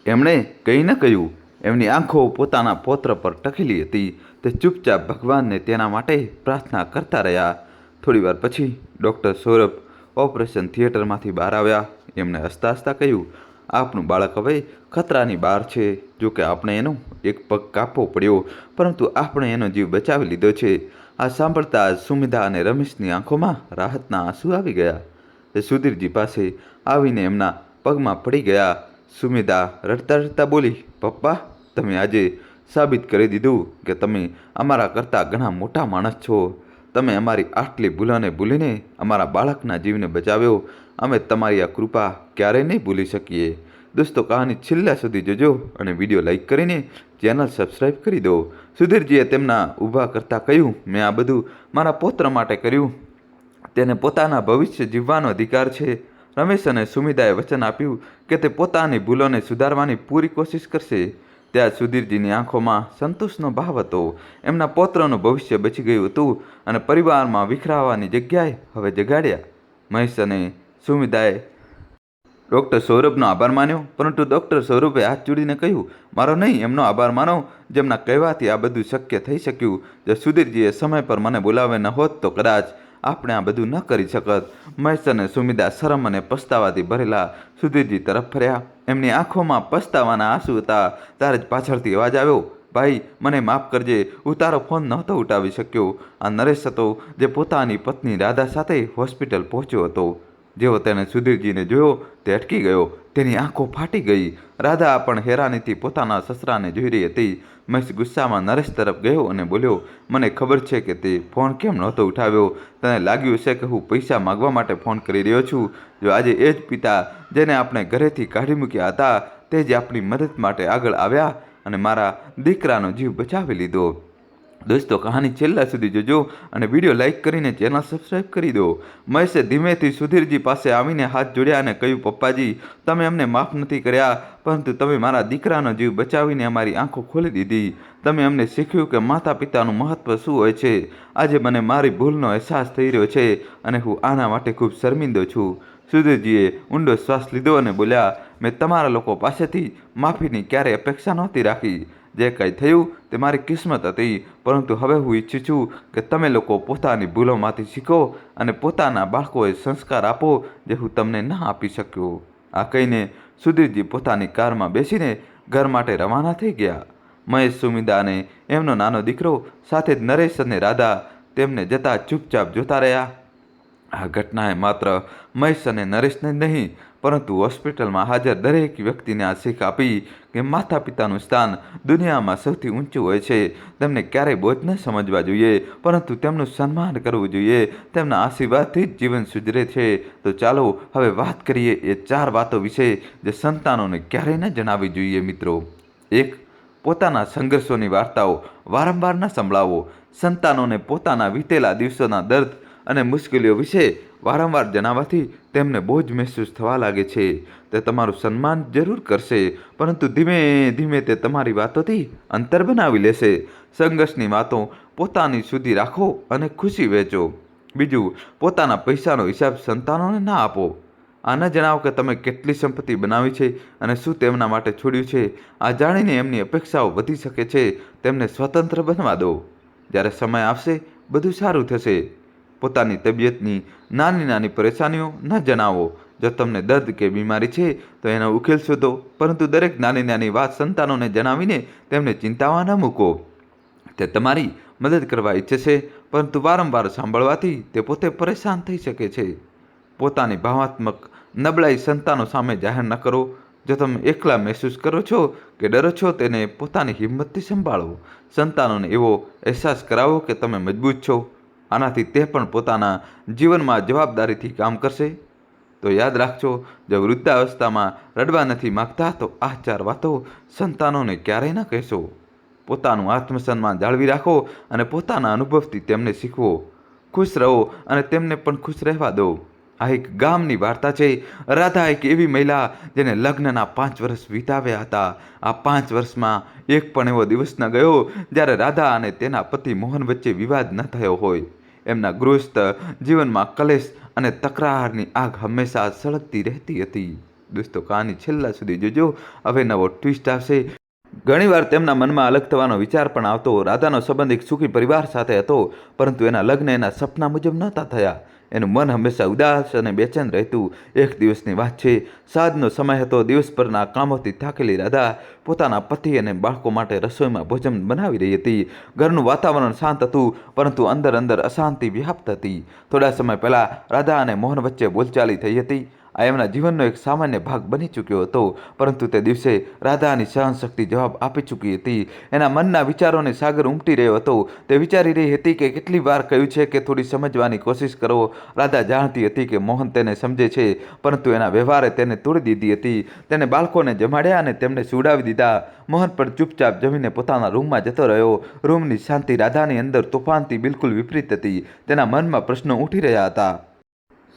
એમણે કંઈ ન કહ્યું. એમની આંખો પોતાના પૌત્ર પર ટકેલી હતી. તે ચૂપચાપ ભગવાનને તેના માટે પ્રાર્થના કરતા રહ્યા. થોડીવાર પછી ડૉક્ટર સૌરભ ઓપરેશન થિયેટરમાંથી બહાર આવ્યા. એમણે હસતા હસતા કહ્યું, આપનું બાળક હવે ખતરાની બહાર છે. જોકે આપણે એનો એક પગ કાપવો પડ્યો, પરંતુ આપણે એનો જીવ બચાવી લીધો છે. આ સાંભળતા સુમિધા અને રમેશની આંખોમાં રાહતના આંસુ આવી ગયા. એ સુધીરજી પાસે આવીને એમના પગમાં પડી ગયા. સુમિધા રડતા રડતા બોલી, પપ્પા, તમે આજે સાબિત કરી દીધું કે તમે અમારા કરતાં ઘણા મોટા માણસ છો. તમે અમારી આટલી ભૂલોને ભૂલીને અમારા બાળકના જીવને બચાવ્યો. અમે તમારી આ કૃપા ક્યારેય નહીં ભૂલી શકીએ. દોસ્તો, કહાની છેલ્લા સુધી જોજો અને વિડીયો લાઈક કરીને ચેનલ સબસ્ક્રાઈબ કરી દો. સુધીરજીએ તેમના ઊભા કરતાં કહ્યું, મેં આ બધું મારા પૌત્ર માટે કર્યું. તેને પોતાના ભવિષ્ય જીવવાનો અધિકાર છે. રમેશ અને સુમિધાએ વચન આપ્યું કે તે પોતાની ભૂલોને સુધારવાની પૂરી કોશિશ કરશે. ત્યાં સુધીરજીની આંખોમાં સંતોષનો ભાવ હતો. એમના પૌત્રનું ભવિષ્ય બચી ગયું હતું અને પરિવારમાં વિખરાવાની જગ્યાએ હવે જગાડ્યા. મહેશ અને સુમિધાએ ડૉક્ટર સૌરભનો આભાર માન્યો, પરંતુ ડૉક્ટર સૌરભે હાથ જોડીને કહ્યું, મારો નહીં, એમનો આભાર માનો, જેમના કહેવાથી આ બધું શક્ય થઈ શક્યું. જો સુધીરજીએ સમય પર મને બોલાવે ન હોત તો કદાચ આપણે આ બધું ન કરી શકત. મહેશ અને સુમિધા શરમ અને પસ્તાવાથી ભરેલા સુધીરજી તરફ ફર્યા. એમની આંખોમાં પસ્તાવાના આંસુ હતા. ત્યારે જ પાછળથી અવાજ આવ્યો, ભાઈ, મને માફ કરજે, હું તારો ફોન નહોતો ઉઠાવી શક્યો. આ નરેશ હતો, જે પોતાની પત્ની રાધા સાથે હોસ્પિટલ પહોંચ્યો હતો. જેવો તેણે સુધીરજીને જોયો તે અટકી ગયો. તેની આંખો ફાટી ગઈ. રાધા પણ હેરાનીથી પોતાના સસરાને જોઈ રહી હતી. મહેશ ગુસ્સામાં નરેશ તરફ ગયો અને બોલ્યો, મને ખબર છે કે તે ફોન કેમ નહોતો ઉઠાવ્યો. તને લાગ્યું છે કે હું પૈસા માગવા માટે ફોન કરી રહ્યો છું. જો આજે એ જ પિતા જેને આપણે ઘરેથી કાઢી મૂક્યા હતા, તે જ આપણી મદદ માટે આગળ આવ્યા અને મારા દીકરાનો જીવ બચાવી લીધો. દોસ્તો, કહાની છેલ્લા સુધી જોજો અને વિડીયો લાઈક કરીને ચેનલ સબસ્ક્રાઈબ કરી દો. મહેશે ધીમેથી સુધીરજી પાસે આવીને હાથ જોડ્યા અને કહ્યું, પપ્પાજી, તમે અમને માફ નથી કર્યા, પરંતુ તમે મારા દીકરાનો જીવ બચાવીને અમારી આંખો ખોલી દીધી. તમે અમને શીખ્યું કે માતા પિતાનું મહત્ત્વ શું હોય છે. આજે મને મારી ભૂલનો અહેસાસ થઈ રહ્યો છે અને હું આના માટે ખૂબ શર્મિંદો છું. સુધીરજીએ ઊંડો શ્વાસ લીધો અને બોલ્યા, મેં તમારા લોકો પાસેથી માફીની ક્યારેય અપેક્ષા નહોતી રાખી. જે કંઈ થયું તે મારી કિસ્મત હતી, પરંતુ હવે હું ઈચ્છું છું કે તમે લોકો પોતાની ભૂલોમાંથી શીખો અને પોતાના બાળકોએ સંસ્કાર આપો જે હું તમને ના આપી શક્યો. આ કહીને સુધીરજી પોતાની કારમાં બેસીને ઘર માટે રવાના થઈ ગયા. મહેશ, સુમિધા અને એમનો નાનો દીકરો સાથે જ નરેશ અને રાધા તેમને જતા ચૂપચાપ જોતા રહ્યા. આ ઘટનાએ માત્ર મહેશ અને નરેશને નહીં, પરંતુ હોસ્પિટલમાં હાજર દરેક વ્યક્તિને આ શીખ આપી કે માતા પિતાનું સ્થાન દુનિયામાં સૌથી ઊંચું હોય છે. તેમને ક્યારેય બોજ ન સમજવા જોઈએ, પરંતુ તેમનું સન્માન કરવું જોઈએ. તેમના આશીર્વાદથી જ જીવન સુધરે છે. તો ચાલો હવે વાત કરીએ એ 4 વાતો વિશે જે સંતાનોને ક્યારેય ન જણાવવી જોઈએ. મિત્રો, 1. પોતાના સંઘર્ષોની વાર્તાઓ વારંવાર ન સંભળાવો. સંતાનોને પોતાના વીતેલા દિવસોના દર્દ અને મુશ્કેલીઓ વિશે વારંવાર જણાવવાથી તેમને બોજ મહેસૂસ થવા લાગે છે. તે તમારું સન્માન જરૂર કરશે, પરંતુ ધીમે ધીમે તે તમારી વાતોથી અંતર બનાવી લેશે. સંઘર્ષની વાતો પોતાની સુધી રાખો અને ખુશી વહેંચો. 2. પોતાના પૈસાનો હિસાબ સંતાનોને ના આપો. આ ન જણાવો કે તમે કેટલી સંપત્તિ બનાવી છે અને શું તેમના માટે છોડ્યું છે. આ જાણીને એમની અપેક્ષાઓ વધી શકે છે. તેમને સ્વતંત્ર બનવા દો. જ્યારે સમય આવશે બધું સારું થશે. પોતાની તબિયતની નાની નાની પરેશાનીઓ ન જણાવો. જો તમને દર્દ કે બીમારી છે તો એનો ઉકેલ શોધો, પરંતુ દરેક નાની નાની વાત સંતાનોને જણાવીને તેમને ચિંતામાં ન મૂકો. તે તમારી મદદ કરવા ઈચ્છે છે, પરંતુ વારંવાર સાંભળવાથી તે પોતે પરેશાન થઈ શકે છે. પોતાની ભાવનાત્મક નબળાઈ સંતાનો સામે જાહેર ન કરો. જો તમે એકલા મહેસૂસ કરો છો કે ડરો છો તેને પોતાની હિંમતથી સંભાળો. સંતાનોને એવો અહેસાસ કરાવો કે તમે મજબૂત છો. આનાથી તે પણ પોતાના જીવનમાં જવાબદારીથી કામ કરશે. તો યાદ રાખજો, જો વૃદ્ધાવસ્થામાં રડવા નથી માગતા તો આ 4 વાતો સંતાનોને ક્યારેય ન કહેશો. પોતાનું આત્મસન્માન જાળવી રાખો અને પોતાના અનુભવથી તેમને શીખવો. ખુશ રહો અને તેમને પણ ખુશ રહેવા દો. આ એક ગામની વાર્તા છે. રાધા એક એવી મહિલા જેને લગ્નના 5 વર્ષ વિતાવ્યા હતા. આ 5 વર્ષમાં એક પણ એવો દિવસ ન ગયો જ્યારે રાધા અને તેના પતિ મોહન વચ્ચે વિવાદ ન થયો હોય. એમના ગૃહસ્થ જીવનમાં કલેશ અને તકરારની આગ હંમેશા સળગતી રહેતી હતી. દોસ્તો, કહાની છેલ્લા સુધી જોજો, હવે નવો ટ્વિસ્ટ આવશે. ઘણીવાર તેમના મનમાં અલગ થવાનો વિચાર પણ આવતો. રાધાનો સંબંધ એક સુખી પરિવાર સાથે હતો, પરંતુ એના લગ્ન એના સપના મુજબ નહોતા થયા. એનું મન હંમેશા ઉદાસ અને બેચેન રહેતું. એક દિવસની વાત છે. સાંજનો સમય હતો. દિવસભરના કામોથી થાકેલી રાધા પોતાના પતિ અને બાળકો માટે રસોઈમાં ભોજન બનાવી રહી હતી. ઘરનું વાતાવરણ શાંત હતું, પરંતુ અંદર અંદર અશાંતિ વ્યાપ્ત હતી. થોડા સમય પહેલા રાધા અને મોહન વચ્ચે બોલચાલી થઈ હતી. આ એમના જીવનનો એક સામાન્ય ભાગ બની ચૂક્યો હતો, પરંતુ તે દિવસે રાધાની સહનશક્તિ જવાબ આપી ચૂકી હતી. એના મનના વિચારોને સાગર ઉમટી રહ્યો હતો. તે વિચારી રહી હતી કે કેટલી વાર કહ્યું છે કે થોડી સમજવાની કોશિશ કરો. રાધા જાણતી હતી કે મોહન તેને સમજે છે, પરંતુ એના વ્યવહારે તેને તોડી દીધી હતી. તેને બાળકોને જમાડ્યા અને તેમને સુવડાવી દીધા. મોહન પણ ચૂપચાપ જમીને પોતાના રૂમમાં જતો રહ્યો. રૂમની શાંતિ રાધાની અંદર તોફાનથી બિલકુલ વિપરીત હતી. તેના મનમાં પ્રશ્નો ઉઠી રહ્યા હતા.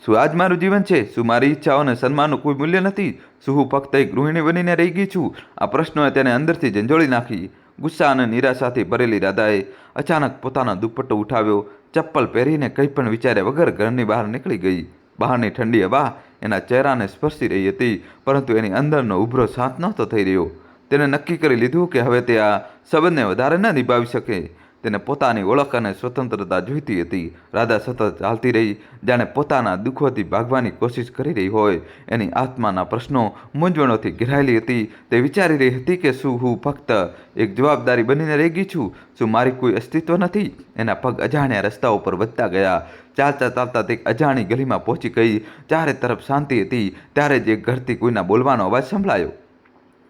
શું આજ મારું જીવન છે? શું મારી ઈચ્છાઓ અને સન્માનનું કોઈ મૂલ્ય નથી? શું હું ફક્ત એક ગૃહિણી બનીને રહી ગઈ છું? આ પ્રશ્નોએ તેને અંદરથી ઝંઝોળી નાખી. ગુસ્સા અને નિરાશાથી ભરેલી રાધાએ અચાનક પોતાનો દુપટ્ટો ઉઠાવ્યો. ચપ્પલ પહેરીને કંઈ પણ વિચાર્યા વગર ઘરની બહાર નીકળી ગઈ. બહારની ઠંડી હવા એના ચહેરાને સ્પર્શી રહી હતી, પરંતુ એની અંદરનો ઉભરો શાંત નહોતો થઈ રહ્યો. તેને નક્કી કરી લીધું કે હવે તે આ સંબંધને વધારે ન નિભાવી શકે. તેને પોતાની ઓળખ અને સ્વતંત્રતા જોઈતી હતી. રાધા સતત ચાલતી રહી, જાણે પોતાના દુઃખોથી ભાગવાની કોશિશ કરી રહી હોય. એની આત્માના પ્રશ્નો મૂંઝવણોથી ઘેરાયેલી હતી. તે વિચારી રહી હતી કે શું હું ફક્ત એક જવાબદારી બનીને રહી ગઈ છું? શું મારી કોઈ અસ્તિત્વ નથી? એના પગ અજાણ્યા રસ્તાઓ પર વધતા ગયા. ચાલતા ચાલતા તે અજાણી ગલીમાં પહોંચી ગઈ. ચારે તરફ શાંતિ હતી. ત્યારે જ એક ઘરથી કોઈના બોલવાનો અવાજ સંભળાયો.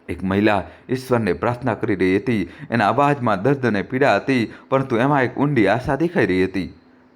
એક મહિલા ઈશ્વરને પ્રાર્થના કરી રહી હતી. એના અવાજમાં દર્દ અને પીડા હતી, પરંતુ એમાં એક ઊંડી આશા દેખાઈ રહી હતી.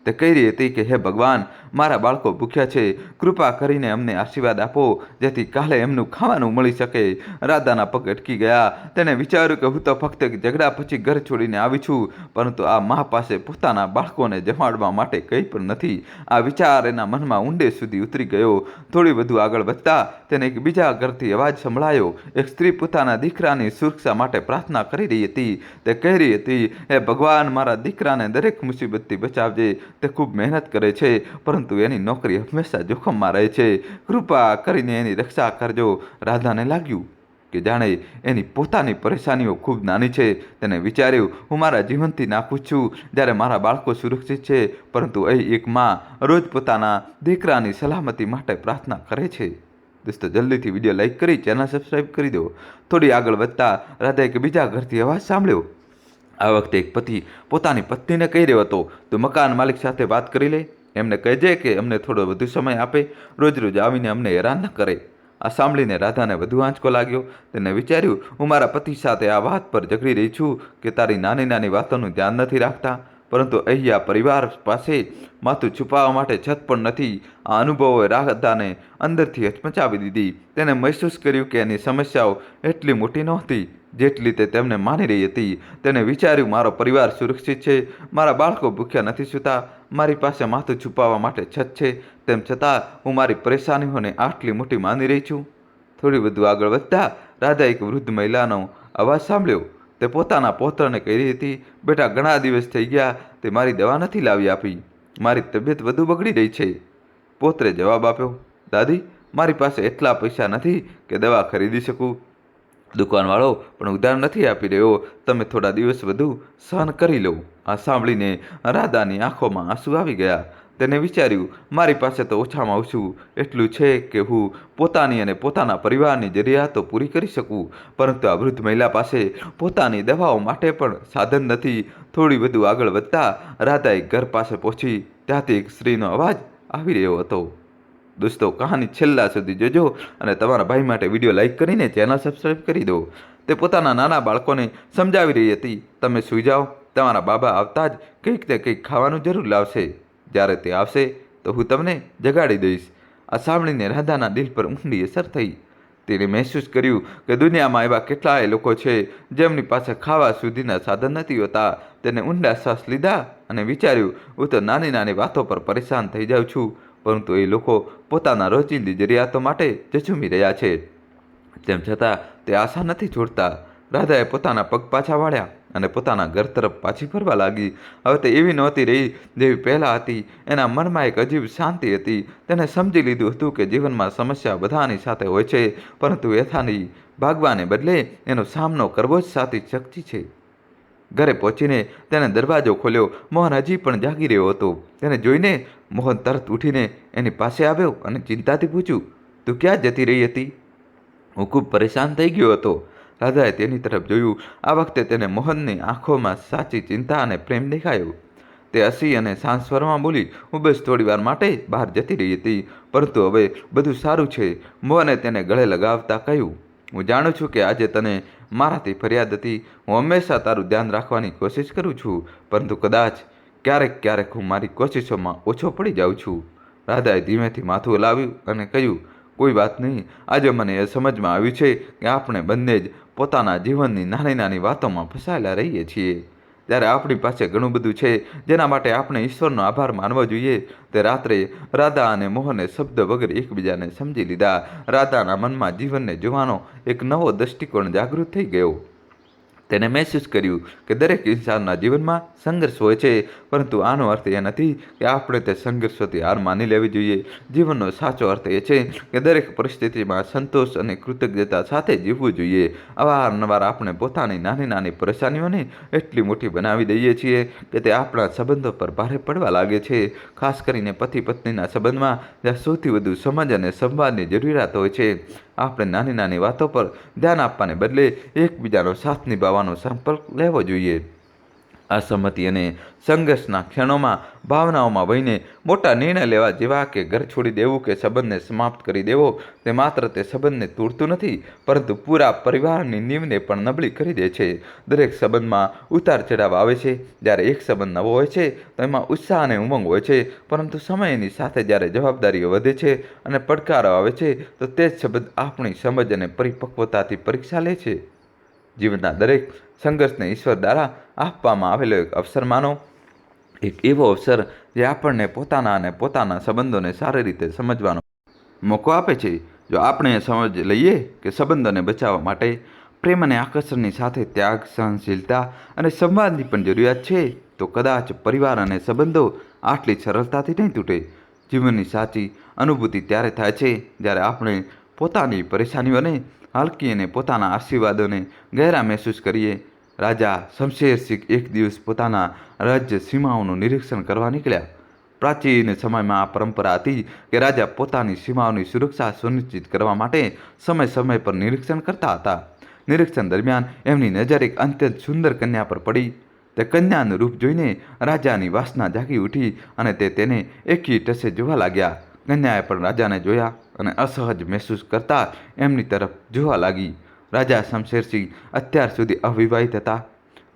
તે કહી રહી હતી કે હે ભગવાન, મારા બાળકો ભૂખ્યા છે. કૃપા કરીને અમને આશીર્વાદ આપો, જેથી કાલે એમનું ખાવાનું મળી શકે. રાધાના પગ અટકી ગયા. તેણે વિચાર્યું કે હું તો ફક્ત એક ઝઘડા પછી ઘર છોડીને આવી છું, પરંતુ આ મા પાસે પોતાના બાળકોને જમાડવા માટે કંઈ પણ નથી. આ વિચાર એના મનમાં ઊંડે સુધી ઉતરી ગયો. થોડી વધુ આગળ વધતા તેને એક બીજા ઘરથી અવાજ સંભળાયો. એક સ્ત્રી પોતાના દીકરાની સુરક્ષા માટે પ્રાર્થના કરી રહી હતી. તે કહી રહી હતી, હે ભગવાન, મારા દીકરાને દરેક મુસીબતથી બચાવજે. તે ખૂબ મહેનત કરે છે, પરંતુ એની નોકરી હંમેશા જોખમમાં રહે છે. કૃપા કરીને એની રક્ષા કરજો. રાધાને લાગ્યું કે જાણે એની પોતાની પરેશાનીઓ ખૂબ નાની છે. તેને વિચાર્યું, હું મારા જીવનથી નાખુશ છું જ્યારે મારા બાળકો સુરક્ષિત છે, પરંતુ અહીં એક માં રોજ પોતાના દીકરાની સલામતી માટે પ્રાર્થના કરે છે. દોસ્તો, જલ્દીથી વિડીયો લાઈક કરી ચેનલ સબસ્ક્રાઈબ કરી દો. થોડી આગળ વધતા રાધાએ એક બીજા ઘરથી અવાજ સાંભળ્યો. આ વખતે એક પતિ પોતાની પત્નીને કહી રહ્યો હતો, તું મકાન માલિક સાથે વાત કરી લે. એમને કહેજે કે અમને થોડો વધુ સમય આપે. રોજ રોજ આવીને અમને હેરાન ન કરે. આ સાંભળીને રાધાને વધુ આંચકો લાગ્યો. તેને વિચાર્યું, હું મારા પતિ સાથે આ વાત પર ઝઘડી રહી છું કે તારી નાની નાની વાતોનું ધ્યાન નથી રાખતા. પરંતુ અહીંયા પરિવાર પાસે માથું છુપાવવા માટે છત પણ નથી. આ અનુભવોએ રાધાને અંદરથી હચમચાવી દીધી. તેને મહેસૂસ કર્યું કે એની સમસ્યાઓ એટલી મોટી નહોતી જેટલી તે તેમને માની રહી હતી. તેને વિચાર્યું, મારો પરિવાર સુરક્ષિત છે, મારા બાળકો ભૂખ્યા નથી સૂતા, મારી પાસે માથું છુપાવવા માટે છત છે, તેમ છતાં હું મારી પરેશાનીઓને આટલી મોટી માની રહી છું. થોડી વધુ આગળ વધતા રાધા એક વૃદ્ધ મહિલાનો અવાજ સાંભળ્યો. તે પોતાના પૌત્રને કહી રહી હતી, બેટા, ઘણા દિવસ થઈ ગયા તે મારી દવા નથી લાવી આપી. મારી તબિયત વધુ બગડી રહી છે. પૌત્રે જવાબ આપ્યો, દાદી, મારી પાસે એટલા પૈસા નથી કે દવા ખરીદી શકું. દુકાનવાળો પણ ઉધાર નથી આપી રહ્યો. તમે થોડા દિવસ વધુ સહન કરી લો. આ સાંભળીને રાધાની આંખોમાં આંસુ આવી ગયા. તેને વિચાર્યું, મારી પાસે તો ઓછામાં ઓછું એટલું છે કે હું પોતાની અને પોતાના પરિવારની જરૂરિયાતો પૂરી કરી શકું, પરંતુ આ વૃદ્ધ મહિલા પાસે પોતાની દવાઓ માટે પણ સાધન નથી. થોડી વધુ આગળ વધતા રાધા એક ઘર પાસે પહોંચી. ત્યાંથી એક સ્ત્રીનો અવાજ આવી રહ્યો હતો. દોસ્તો, કહાની છેલ્લા સુધી જોજો અને તમારા ભાઈ માટે વિડીયો લાઈક કરીને ચેનલ સબસ્ક્રાઈબ કરી દો. તે પોતાના નાના બાળકોને સમજાવી રહી હતી, તમે સૂઈ જાઓ, તમારા બાબા આવતા જ કંઈક ને કંઈક ખાવાનું જરૂર લાવશે. જ્યારે તે આવશે તો હું તમને જગાડી દઈશ. આ સાંભળીને રાધાના દિલ પર ઊંડી અસર થઈ. તેણે મહેસૂસ કર્યું કે દુનિયામાં એવા કેટલાય લોકો છે જેમની પાસે ખાવા સુધીના સાધન નથી હોતા. તેને ઊંડા શ્વાસ લીધા અને વિચાર્યું, હું તો નાની નાની વાતો પર પરેશાન થઈ જાઉં છું, પરંતુ એ લોકો પોતાના રોજિંદી જરૂરિયાતો માટે ઝઝૂમી રહ્યા છે. તેમ છતાં તે આશા નથી છોડતા. રાધાએ પોતાના પગ પાછા વાળ્યા અને પોતાના ઘર તરફ પાછી ફરવા લાગી. હવે તે એવી નહોતી રહી જેવી પહેલાં હતી. એના મનમાં એક અજીબ શાંતિ હતી. તેને સમજી લીધું હતું કે જીવનમાં સમસ્યા બધાની સાથે હોય છે, પરંતુ યથાથી ભાગવાને બદલે એનો સામનો કરવો જ સાચી શક્તિ છે. ઘરે પહોંચીને તેણે દરવાજો ખોલ્યો. મોહન હજી પણ જાગી રહ્યો હતો. તેને જોઈને મોહન તરત ઉઠીને એની પાસે આવ્યો અને ચિંતાથી પૂછ્યું, તું ક્યાં જતી રહી હતી? હું ખૂબ પરેશાન થઈ ગયો હતો. રાધાએ તેની તરફ જોયું. આ વખતે તેને મોહનની આંખોમાં સાચી ચિંતા અને પ્રેમ દેખાયો. તે હસી અને શાંત સ્વરમાં બોલી, હું બસ થોડી વાર માટે બહાર જતી રહી હતી, પરંતુ હવે બધું સારું છે. મોહને તેને ગળે લગાવતા કહ્યું, હું જાણું છું કે આજે તને મારાથી ફરિયાદ હતી. હું હંમેશા તારું ધ્યાન રાખવાની કોશિશ કરું છું, પરંતુ કદાચ ક્યારેક હું મારી કોશિશોમાં ઓછો પડી જાઉં છું. રાધાએ ધીમેથી માથું હલાવ્યું અને કહ્યું, કોઈ વાત નહીં. આજે મને એ સમજમાં આવ્યું છે કે આપણે બંને જ પોતાના જીવનની નાની નાની વાતોમાં ફસાયેલા રહીએ છીએ. જ્યારે આપણી પાસે ઘણું બધું છે જેના માટે આપણે ઈશ્વરનો આભાર માનવો જોઈએ. તે રાત્રે રાધા અને મોહને શબ્દ વગર એકબીજાને સમજી લીધા. રાધાના મનમાં જીવનને જોવાનો એક નવો દૃષ્ટિકોણ જાગૃત થઈ ગયો. તેને મહેસૂસ કર્યું કે દરેક ઇન્સાનના જીવનમાં સંઘર્ષ હોય છે, પરંતુ આનો અર્થ એ નથી કે આપણે તે સંઘર્ષોથી હાર માની લેવી જોઈએ. જીવનનો સાચો અર્થ એ છે કે દરેક પરિસ્થિતિમાં સંતોષ અને કૃતજ્ઞતા સાથે જીવવું જોઈએ. અવારનવાર આપણે પોતાની નાની નાની પરેશાનીઓને એટલી મોટી બનાવી દઈએ છીએ કે તે આપણા સંબંધો પર ભારે પડવા લાગે છે. ખાસ કરીને પતિ પત્નીના સંબંધમાં, જ્યાં સૌથી વધુ સમજ અને સંવાદની જરૂરિયાત હોય છે. આપણે નાની નાની વાતો પર ધ્યાન આપવાને બદલે એકબીજાનો સાથ નિભાવવાનો સંકલ્પ લેવો જોઈએ. અસંમતિ અને સંઘર્ષના ક્ષણોમાં ભાવનાઓમાં વહીને મોટા નિર્ણય લેવા જેવા કે ઘર છોડી દેવું કે સંબંધને સમાપ્ત કરી દેવો, તે માત્ર તે સંબંધને તોડતું નથી, પરંતુ પૂરા પરિવારની નીવને પણ નબળી કરી દે છે. દરેક સંબંધમાં ઉતાર ચઢાવ આવે છે. જ્યારે એક સંબંધ નવો હોય છે તો એમાં ઉત્સાહ અને ઉમંગ હોય છે, પરંતુ સમયની સાથે જ્યારે જવાબદારીઓ વધે છે અને પડકારો આવે છે તો તે જ સંબંધ આપણી સમજ અને પરિપક્વતાથી પરીક્ષા લે છે. જીવનના દરેક સંઘર્ષને ઈશ્વર દ્વારા આપવામાં આવેલો એક અવસર માનો. એક એવો અવસર જે આપણને પોતાના અને પોતાના સંબંધોને સારી રીતે સમજવાનો મોકો આપે છે. જો આપણે સમજ લઈએ કે સંબંધોને બચાવવા માટે પ્રેમ અને આકર્ષણની સાથે ત્યાગ, સહનશીલતા અને સંવાદની પણ જરૂરિયાત છે, તો કદાચ પરિવાર અને સંબંધો આટલી સરળતાથી નહીં તૂટે. જીવનની સાચી અનુભૂતિ ત્યારે થાય છે જ્યારે આપણે પોતાની પરેશાનીઓને હલકી અને પોતાના આશીર્વાદોને ગહેરા મહેસૂસ કરીએ. રાજા શમશેરસિંહ એક દિવસ પોતાના રાજ્ય સીમાઓનું નિરીક્ષણ કરવા નીકળ્યા. પ્રાચીન સમયમાં આ પરંપરા હતી કે રાજા પોતાની સીમાઓની સુરક્ષા સુનિશ્ચિત કરવા માટે સમય સમય પર નિરીક્ષણ કરતા હતા. નિરીક્ષણ દરમિયાન એમની નજર એક અત્યંત સુંદર કન્યા પર પડી. તે કન્યાનું રૂપ જોઈને રાજાની વાસના જાગી ઉઠી અને તેને એકી ટસે જોવા લાગ્યા. કન્યાએ પણ રાજાને જોયા અને અસહજ મહેસૂસ કરતા એમની તરફ જોવા લાગી. રાજા શમશેરસિંહ અત્યાર સુધી અવિવાહિત હતા.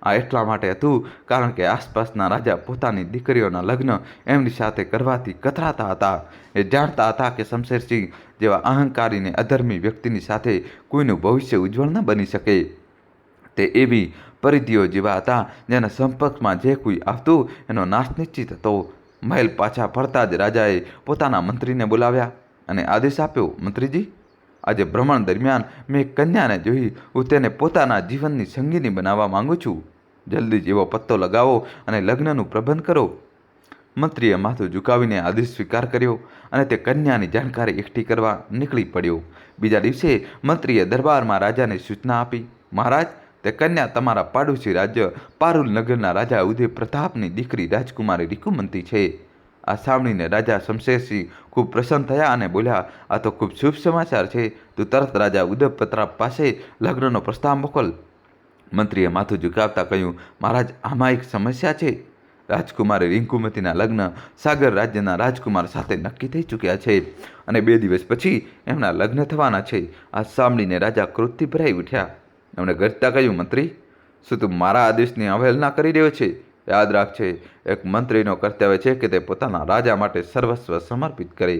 આ એટલા માટે હતું કારણ કે આસપાસના રાજા પોતાની દીકરીઓના લગ્ન એમની સાથે કરવાથી કતરાતા હતા. એ જાણતા હતા કે શમશેરસિંહ જેવા અહંકારી અને અધર્મી વ્યક્તિની સાથે કોઈનું ભવિષ્ય ઉજ્જવળ ન બની શકે. તે એવી પરિધિઓ જેવા હતા જેના સંપર્કમાં જે કોઈ આવતું એનો નાશ નિશ્ચિત હતો. મહેલ પાછા ફરતા જ રાજાએ પોતાના મંત્રીને બોલાવ્યા અને આદેશ આપ્યો, મંત્રીજી, આજે ભ્રમણ દરમિયાન મેં એક કન્યાને જોઈ. હું તેને પોતાના જીવનની સંગીની બનાવવા માંગુ છું. જલ્દી જ એવો પત્તો લગાવો અને લગ્નનું પ્રબંધ કરો. મંત્રીએ માથું ઝુકાવીને આદેશ સ્વીકાર કર્યો અને તે કન્યાની જાણકારી એકઠી કરવા નીકળી પડ્યો. બીજા દિવસે મંત્રીએ દરબારમાં રાજાને સૂચના આપી, મહારાજ, તે કન્યા તમારા પાડોશી રાજ્ય પારુલ નગરના રાજા ઉદય પ્રતાપની દીકરી રાજકુમારી રીકુમંતી છે. આ સાંભળીને રાજા શમશેરસિંહ ખૂબ પ્રસન્ન થયા અને બોલ્યા, આ તો ખૂબ શુભ સમાચાર છે. તું તરત રાજા ઉદય પ્રતાપ પાસે લગ્નનો પ્રસ્તાવ મોકલ. મંત્રીએ માથું ઝુકાવતા કહ્યું, મહારાજ, આમાં એક સમસ્યા છે. રાજકુમારી રીકુમતીના લગ્ન સાગર રાજ્યના રાજકુમાર સાથે નક્કી થઈ ચૂક્યા છે અને 2 દિવસ પછી એમના લગ્ન થવાના છે. આ સાંભળીને રાજા ક્રોધથી ભરાઈ ઉઠ્યા. એમણે ગરજતા કહ્યું, મંત્રી, શું તું મારા આદેશની અવહેલના કરી રહ્યો છે? યાદ રાખજે, એક મંત્રીનો કર્તવ્ય છે કે તે પોતાના રાજા માટે સર્વસ્વ સમર્પિત કરે.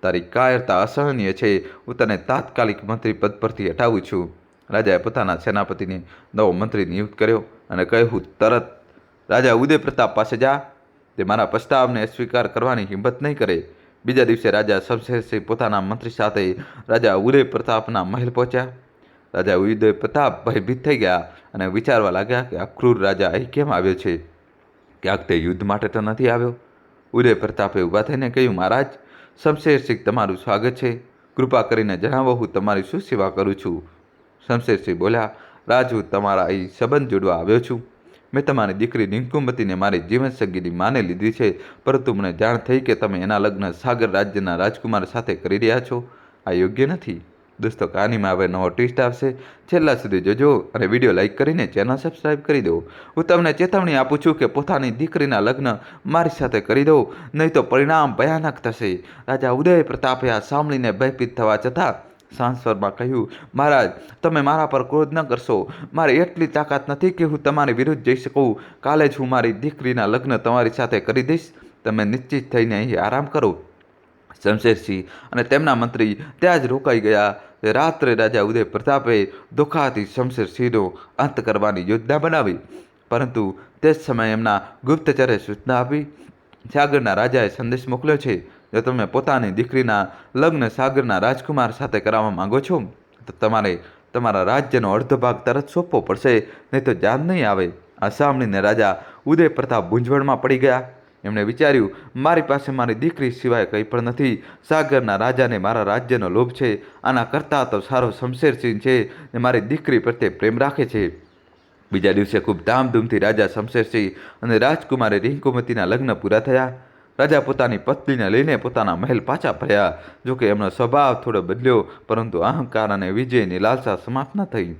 તારી કાયરતા અસહનીય છે. હું તને તાત્કાલિક મંત્રી પદ પરથી હટાવું છું. રાજાએ પોતાના સેનાપતિને નવો મંત્રી નિયુક્ત કર્યો અને કહ્યું, તરત રાજા ઉદય પ્રતાપ પાસે જા. તે મારા પ્રસ્તાવને અસ્વીકાર કરવાની હિંમત નહીં કરે. બીજા દિવસે રાજા શમશેરસિંહ પોતાના મંત્રી સાથે રાજા ઉદય પ્રતાપના મહેલ પહોંચ્યા. રાજા ઉદય પ્રતાપ ભયભીત થઈ ગયા અને વિચારવા લાગ્યા કે આ ક્રૂર રાજા અહીં કેમ આવ્યો છે? ક્યાંક તે યુદ્ધ માટે તો નથી આવ્યો? ઉદય પ્રતાપે ઊભા થઈને કહ્યું, મહારાજ, શમશેરસિંહ તમારું સ્વાગત છે. કૃપા કરીને જણાવો, હું તમારી શું સેવા કરું છું? શમશેરસિંહ બોલ્યા, રાજ, હું તમારા અહીં સંબંધ જોડવા આવ્યો છું. મેં તમારી દીકરી નિકુંભતીને મારી જીવનસંગીની માને લીધી છે, પરંતુ મને જાણ થઈ કે તમે એના લગ્ન સાગર રાજ્યના રાજકુમાર સાથે કરી રહ્યા છો. આ યોગ્ય નથી. દોસ્તો, કહાનીમાં હવે નવો ટ્વિસ્ટ આવશે. છેલ્લા સુધી જોજો અને વિડીયો લાઇક કરીને ચેનલ સબસ્ક્રાઈબ કરી દો. હું તમને ચેતવણી આપું છું કે પોતાની દીકરીના લગ્ન મારી સાથે કરી દો, નહીં તો પરિણામ ભયાનક થશે. રાજા ઉદય પ્રતાપે આ સાંભળીને ભયભીત થવા છતાં શાંત સ્વરમાં કહ્યું, મહારાજ, તમે મારા પર ક્રોધ ન કરશો. મારી એટલી તાકાત નથી કે હું તમારી વિરુદ્ધ જઈ શકું. કાલે જ હું મારી દીકરીના લગ્ન તમારી સાથે કરી દઈશ. તમે નિશ્ચિત થઈને અહીં આરામ કરો. શમશેરસિંહ અને તેમના મંત્રી ત્યાં જ રોકાઈ ગયા. રાત્રે રાજા ઉદય પ્રતાપે દુખાથી શમશેરસિંહનો અંત કરવાની યોજના બનાવી, પરંતુ તે જ સમયે એમના ગુપ્તચરે સૂચના આપી, સાગરના રાજાએ સંદેશ મોકલ્યો છે. જો તમે પોતાની દીકરીના લગ્ન સાગરના રાજકુમાર સાથે કરાવવા માંગો છો તો તમારે તમારા રાજ્યનો અડધો ભાગ તરત સોંપવો પડશે, નહીં તો જાન નહીં આવે. આ સાંભળીને રાજા ઉદય પ્રતાપ મૂંઝવણમાં પડી ગયા. એમણે વિચાર્યું, મારી પાસે મારી દીકરી સિવાય કંઈ પણ નથી. સાગરના રાજાને મારા રાજ્યનો લોભ છે. આના કરતાં તો સારો શમશેરસિંહ છે, જે મારી દીકરી પ્રત્યે પ્રેમ રાખે છે. બીજા દિવસે ખૂબ ધામધૂમથી રાજા શમશેરસિંહ અને રાજકુમારી રિંકુમતીના લગ્ન પૂરા થયા. રાજા પોતાની પત્નીને લઈને પોતાના મહેલ પાછા ફર્યા. જોકે એમનો સ્વભાવ થોડો બદલ્યો, પરંતુ અહંકાર અને વિજયની લાલસા સમાપ્ત ન થઈ.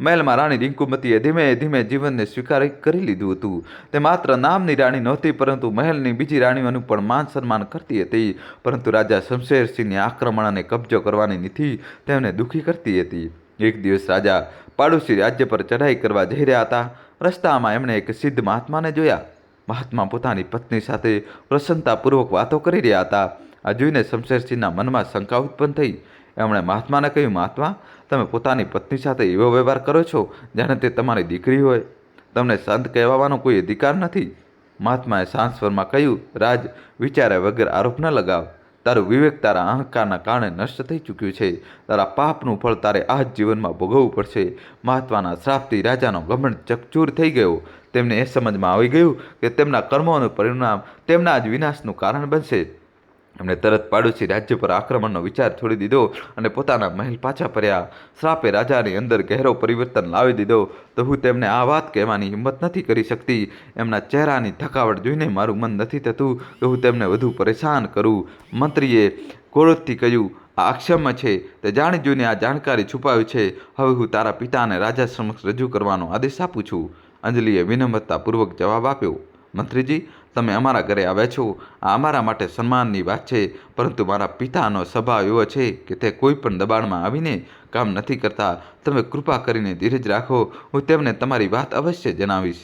મહેલમાં રાણી રિંકુમતીએ ધીમે ધીમે જીવનને સ્વીકાર કરી લીધું હતું. તે માત્ર નામની રાણી નહોતી, પરંતુ મહેલની બીજી રાણીઓનું પણ માન સન્માન કરતી હતી. પરંતુ રાજા શમશેરસિંહની આક્રમણ અને કબજો કરવાની નીતિ તેમને દુઃખી કરતી હતી. એક દિવસ રાજા પાડોશી રાજ્ય પર ચઢાઈ કરવા જઈ રહ્યા હતા. રસ્તામાં એમણે એક સિદ્ધ મહાત્માને જોયા. મહાત્મા પોતાની પત્ની સાથે પ્રસન્નતાપૂર્વક વાતો કરી રહ્યા હતા. આ જોઈને શમશેરસિંહના મનમાં શંકા ઉત્પન્ન થઈ. એમણે મહાત્માને કહ્યું, મહાત્મા, તમે પોતાની પત્ની સાથે એવો વ્યવહાર કરો છો જાણે તે તમારી દીકરી હોય. તમને સંત કહેવાનો કોઈ અધિકાર નથી. મહાત્માએ શાંત સ્વરમાં કહ્યું, રાજ, વિચાર્યા વગર આરોપ ન લગાવ. તારું વિવેક તારા અહંકારના કારણે નષ્ટ થઈ ચૂક્યું છે. તારા પાપનું ફળ તારે આ જ જીવનમાં ભોગવવું પડશે. મહાત્માના શ્રાપથી રાજાનો ઘમંડ ચકચૂર થઈ ગયો. તેમને એ સમજમાં આવી ગયું કે તેમના કર્મોનું પરિણામ તેમના જ વિનાશનું કારણ બનશે. એમણે તરત પાડોશી રાજ્ય પર આક્રમણનો વિચાર છોડી દીધો અને પોતાના મહેલ પાછા ફર્યા. શ્રાપે રાજાની અંદર ગહેરો પરિવર્તન લાવી દીધો. તો હું તેમને આ વાત કહેવાની હિંમત નથી કરી શકતી. એમના ચહેરાની થકાવટ જોઈને મારું મન નથી થતું કે હું તેમને વધુ પરેશાન કરું. મંત્રીએ ક્રોધથી કહ્યું, આ અક્ષમ્ય છે. તે જાણી જોઈને આ જાણકારી છુપાવી છે. હવે હું તારા પિતાને રાજા સમક્ષ રજૂ કરવાનો આદેશ આપું છું. અંજલિએ વિનમ્રતાપૂર્વક જવાબ આપ્યો, મંત્રીજી, તમે અમારા ઘરે આવ્યા છો. આ અમારા માટે સન્માનની વાત છે, પરંતુ મારા પિતાનો સ્વભાવ એવો છે કે તે કોઈ પણ દબાણમાં આવીને કામ નથી કરતા. તમે કૃપા કરીને ધીરજ રાખો. હું તેમને તમારી વાત અવશ્ય જણાવીશ.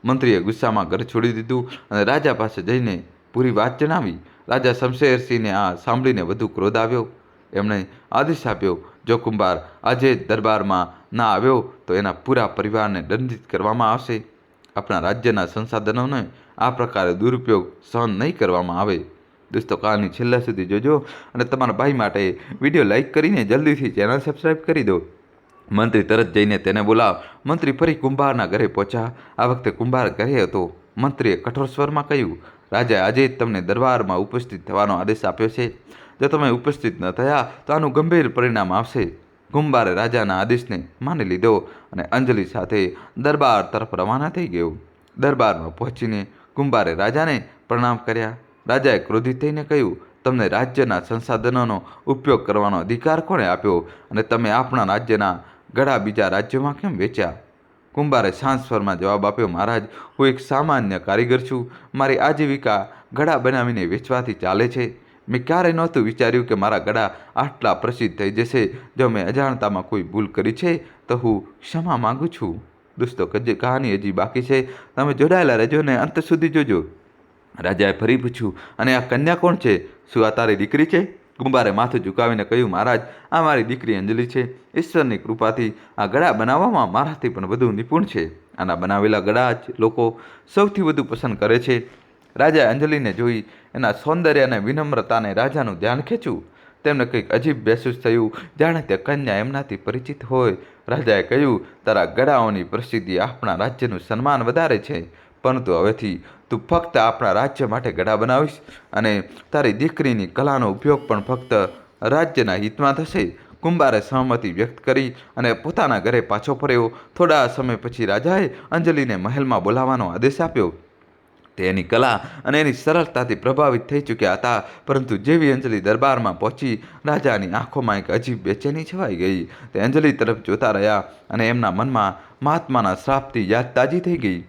મંત્રીએ ગુસ્સામાં ઘર છોડી દીધું અને રાજા પાસે જઈને પૂરી વાત જણાવી. રાજા શમશેરસિંહને આ સાંભળીને વધુ ક્રોધ આવ્યો. એમણે આદેશ આપ્યો, જો કુંભાર આજે દરબારમાં ના આવ્યો તો એના પૂરા પરિવારને દંડિત કરવામાં આવશે. આપણા રાજ્યના સંસાધનોને આ પ્રકારે દુરુપયોગ સહન નહીં કરવામાં આવે. દોસ્તો, કહાની છેલ્લા સુધી જોજો અને તમારા ભાઈ માટે વિડીયો લાઇક કરીને જલ્દીથી ચેનલ સબસ્ક્રાઈબ કરી દો. મંત્રી તરત જઈને તેને બોલાવ. મંત્રી ફરી કુંભારના ઘરે પહોંચ્યા. આ વખતે કુંભાર ઘરે હતો. મંત્રીએ કઠોર સ્વરમાં કહ્યું, રાજાએ આજે જ તમને દરબારમાં ઉપસ્થિત થવાનો આદેશ આપ્યો છે. જો તમે ઉપસ્થિત ન થયા તો આનું ગંભીર પરિણામ આવશે. કુંભારે રાજાના આદેશને માની લીધો અને અંજલિ સાથે દરબાર તરફ રવાના થઈ ગયો. દરબારમાં પહોંચીને કુંભારે રાજાને પ્રણામ કર્યા. રાજાએ ક્રોધિત થઈને કહ્યું, તમને રાજ્યના સંસાધનોનો ઉપયોગ કરવાનો અધિકાર કોણે આપ્યો અને તમે આપણા રાજ્યના ઘડા બીજા રાજ્યોમાં કેમ વેચ્યા? કુંભારે શાંત સ્વરમાં જવાબ આપ્યો, મહારાજ, હું એક સામાન્ય કારીગર છું. મારી આજીવિકા ઘડા બનાવીને વેચવાથી ચાલે છે. મેં ક્યારેય નહોતું વિચાર્યું કે મારા ગળા આટલા પ્રસિદ્ધ થઈ જશે. જો મેં અજાણતામાં કોઈ ભૂલ કરી છે તો હું ક્ષમા માંગુ છું. દોસ્તો, કહાની હજી બાકી છે. તમે જોડાયેલા રહેજો ને અંત સુધી જોજો. રાજાએ ફરી પૂછ્યું, અને આ કન્યા કોણ છે? શું આ તારી દીકરી છે? કુંભારે માથું ઝુકાવીને કહ્યું, મહારાજ, આ મારી દીકરી અંજલિ છે. ઈશ્વરની કૃપાથી આ ગળા બનાવવામાં મારાથી પણ વધુ નિપુણ છે. આના બનાવેલા ગળા જ લોકો સૌથી વધુ પસંદ કરે છે. રાજાએ અંજલિને જોઈ એના સૌંદર્ય અને વિનમ્રતાને રાજાનું ધ્યાન ખેંચ્યું. તેમને કંઈક અજીબ મહેસૂસ થયું, જાણે તે કન્યા એમનાથી પરિચિત હોય. રાજાએ કહ્યું, તારા ગળાઓની પ્રસિદ્ધિ આપણા રાજ્યનું સન્માન વધારે છે, પરંતુ હવેથી તું ફક્ત આપણા રાજ્ય માટે ગળા બનાવીશ, અને તારી દીકરીની કલાનો ઉપયોગ પણ ફક્ત રાજ્યના હિતમાં થશે. કુંભારે સહમતિ વ્યક્ત કરી અને પોતાના ઘરે પાછો ફર્યો. થોડા સમય પછી રાજાએ અંજલિને મહેલમાં બોલાવવાનો આદેશ આપ્યો. તે એની કલા અને એની સરળતાથી પ્રભાવિત થઈ ચૂક્યા હતા, પરંતુ જેવી અંજલિ દરબારમાં પહોંચી, રાજાની આંખોમાં એક અજીબ બેચેની છવાઈ ગઈ. તે અંજલિ તરફ જોતા રહ્યા અને એમના મનમાં મહાત્માના શ્રાપથી યાદ તાજી થઈ ગઈ.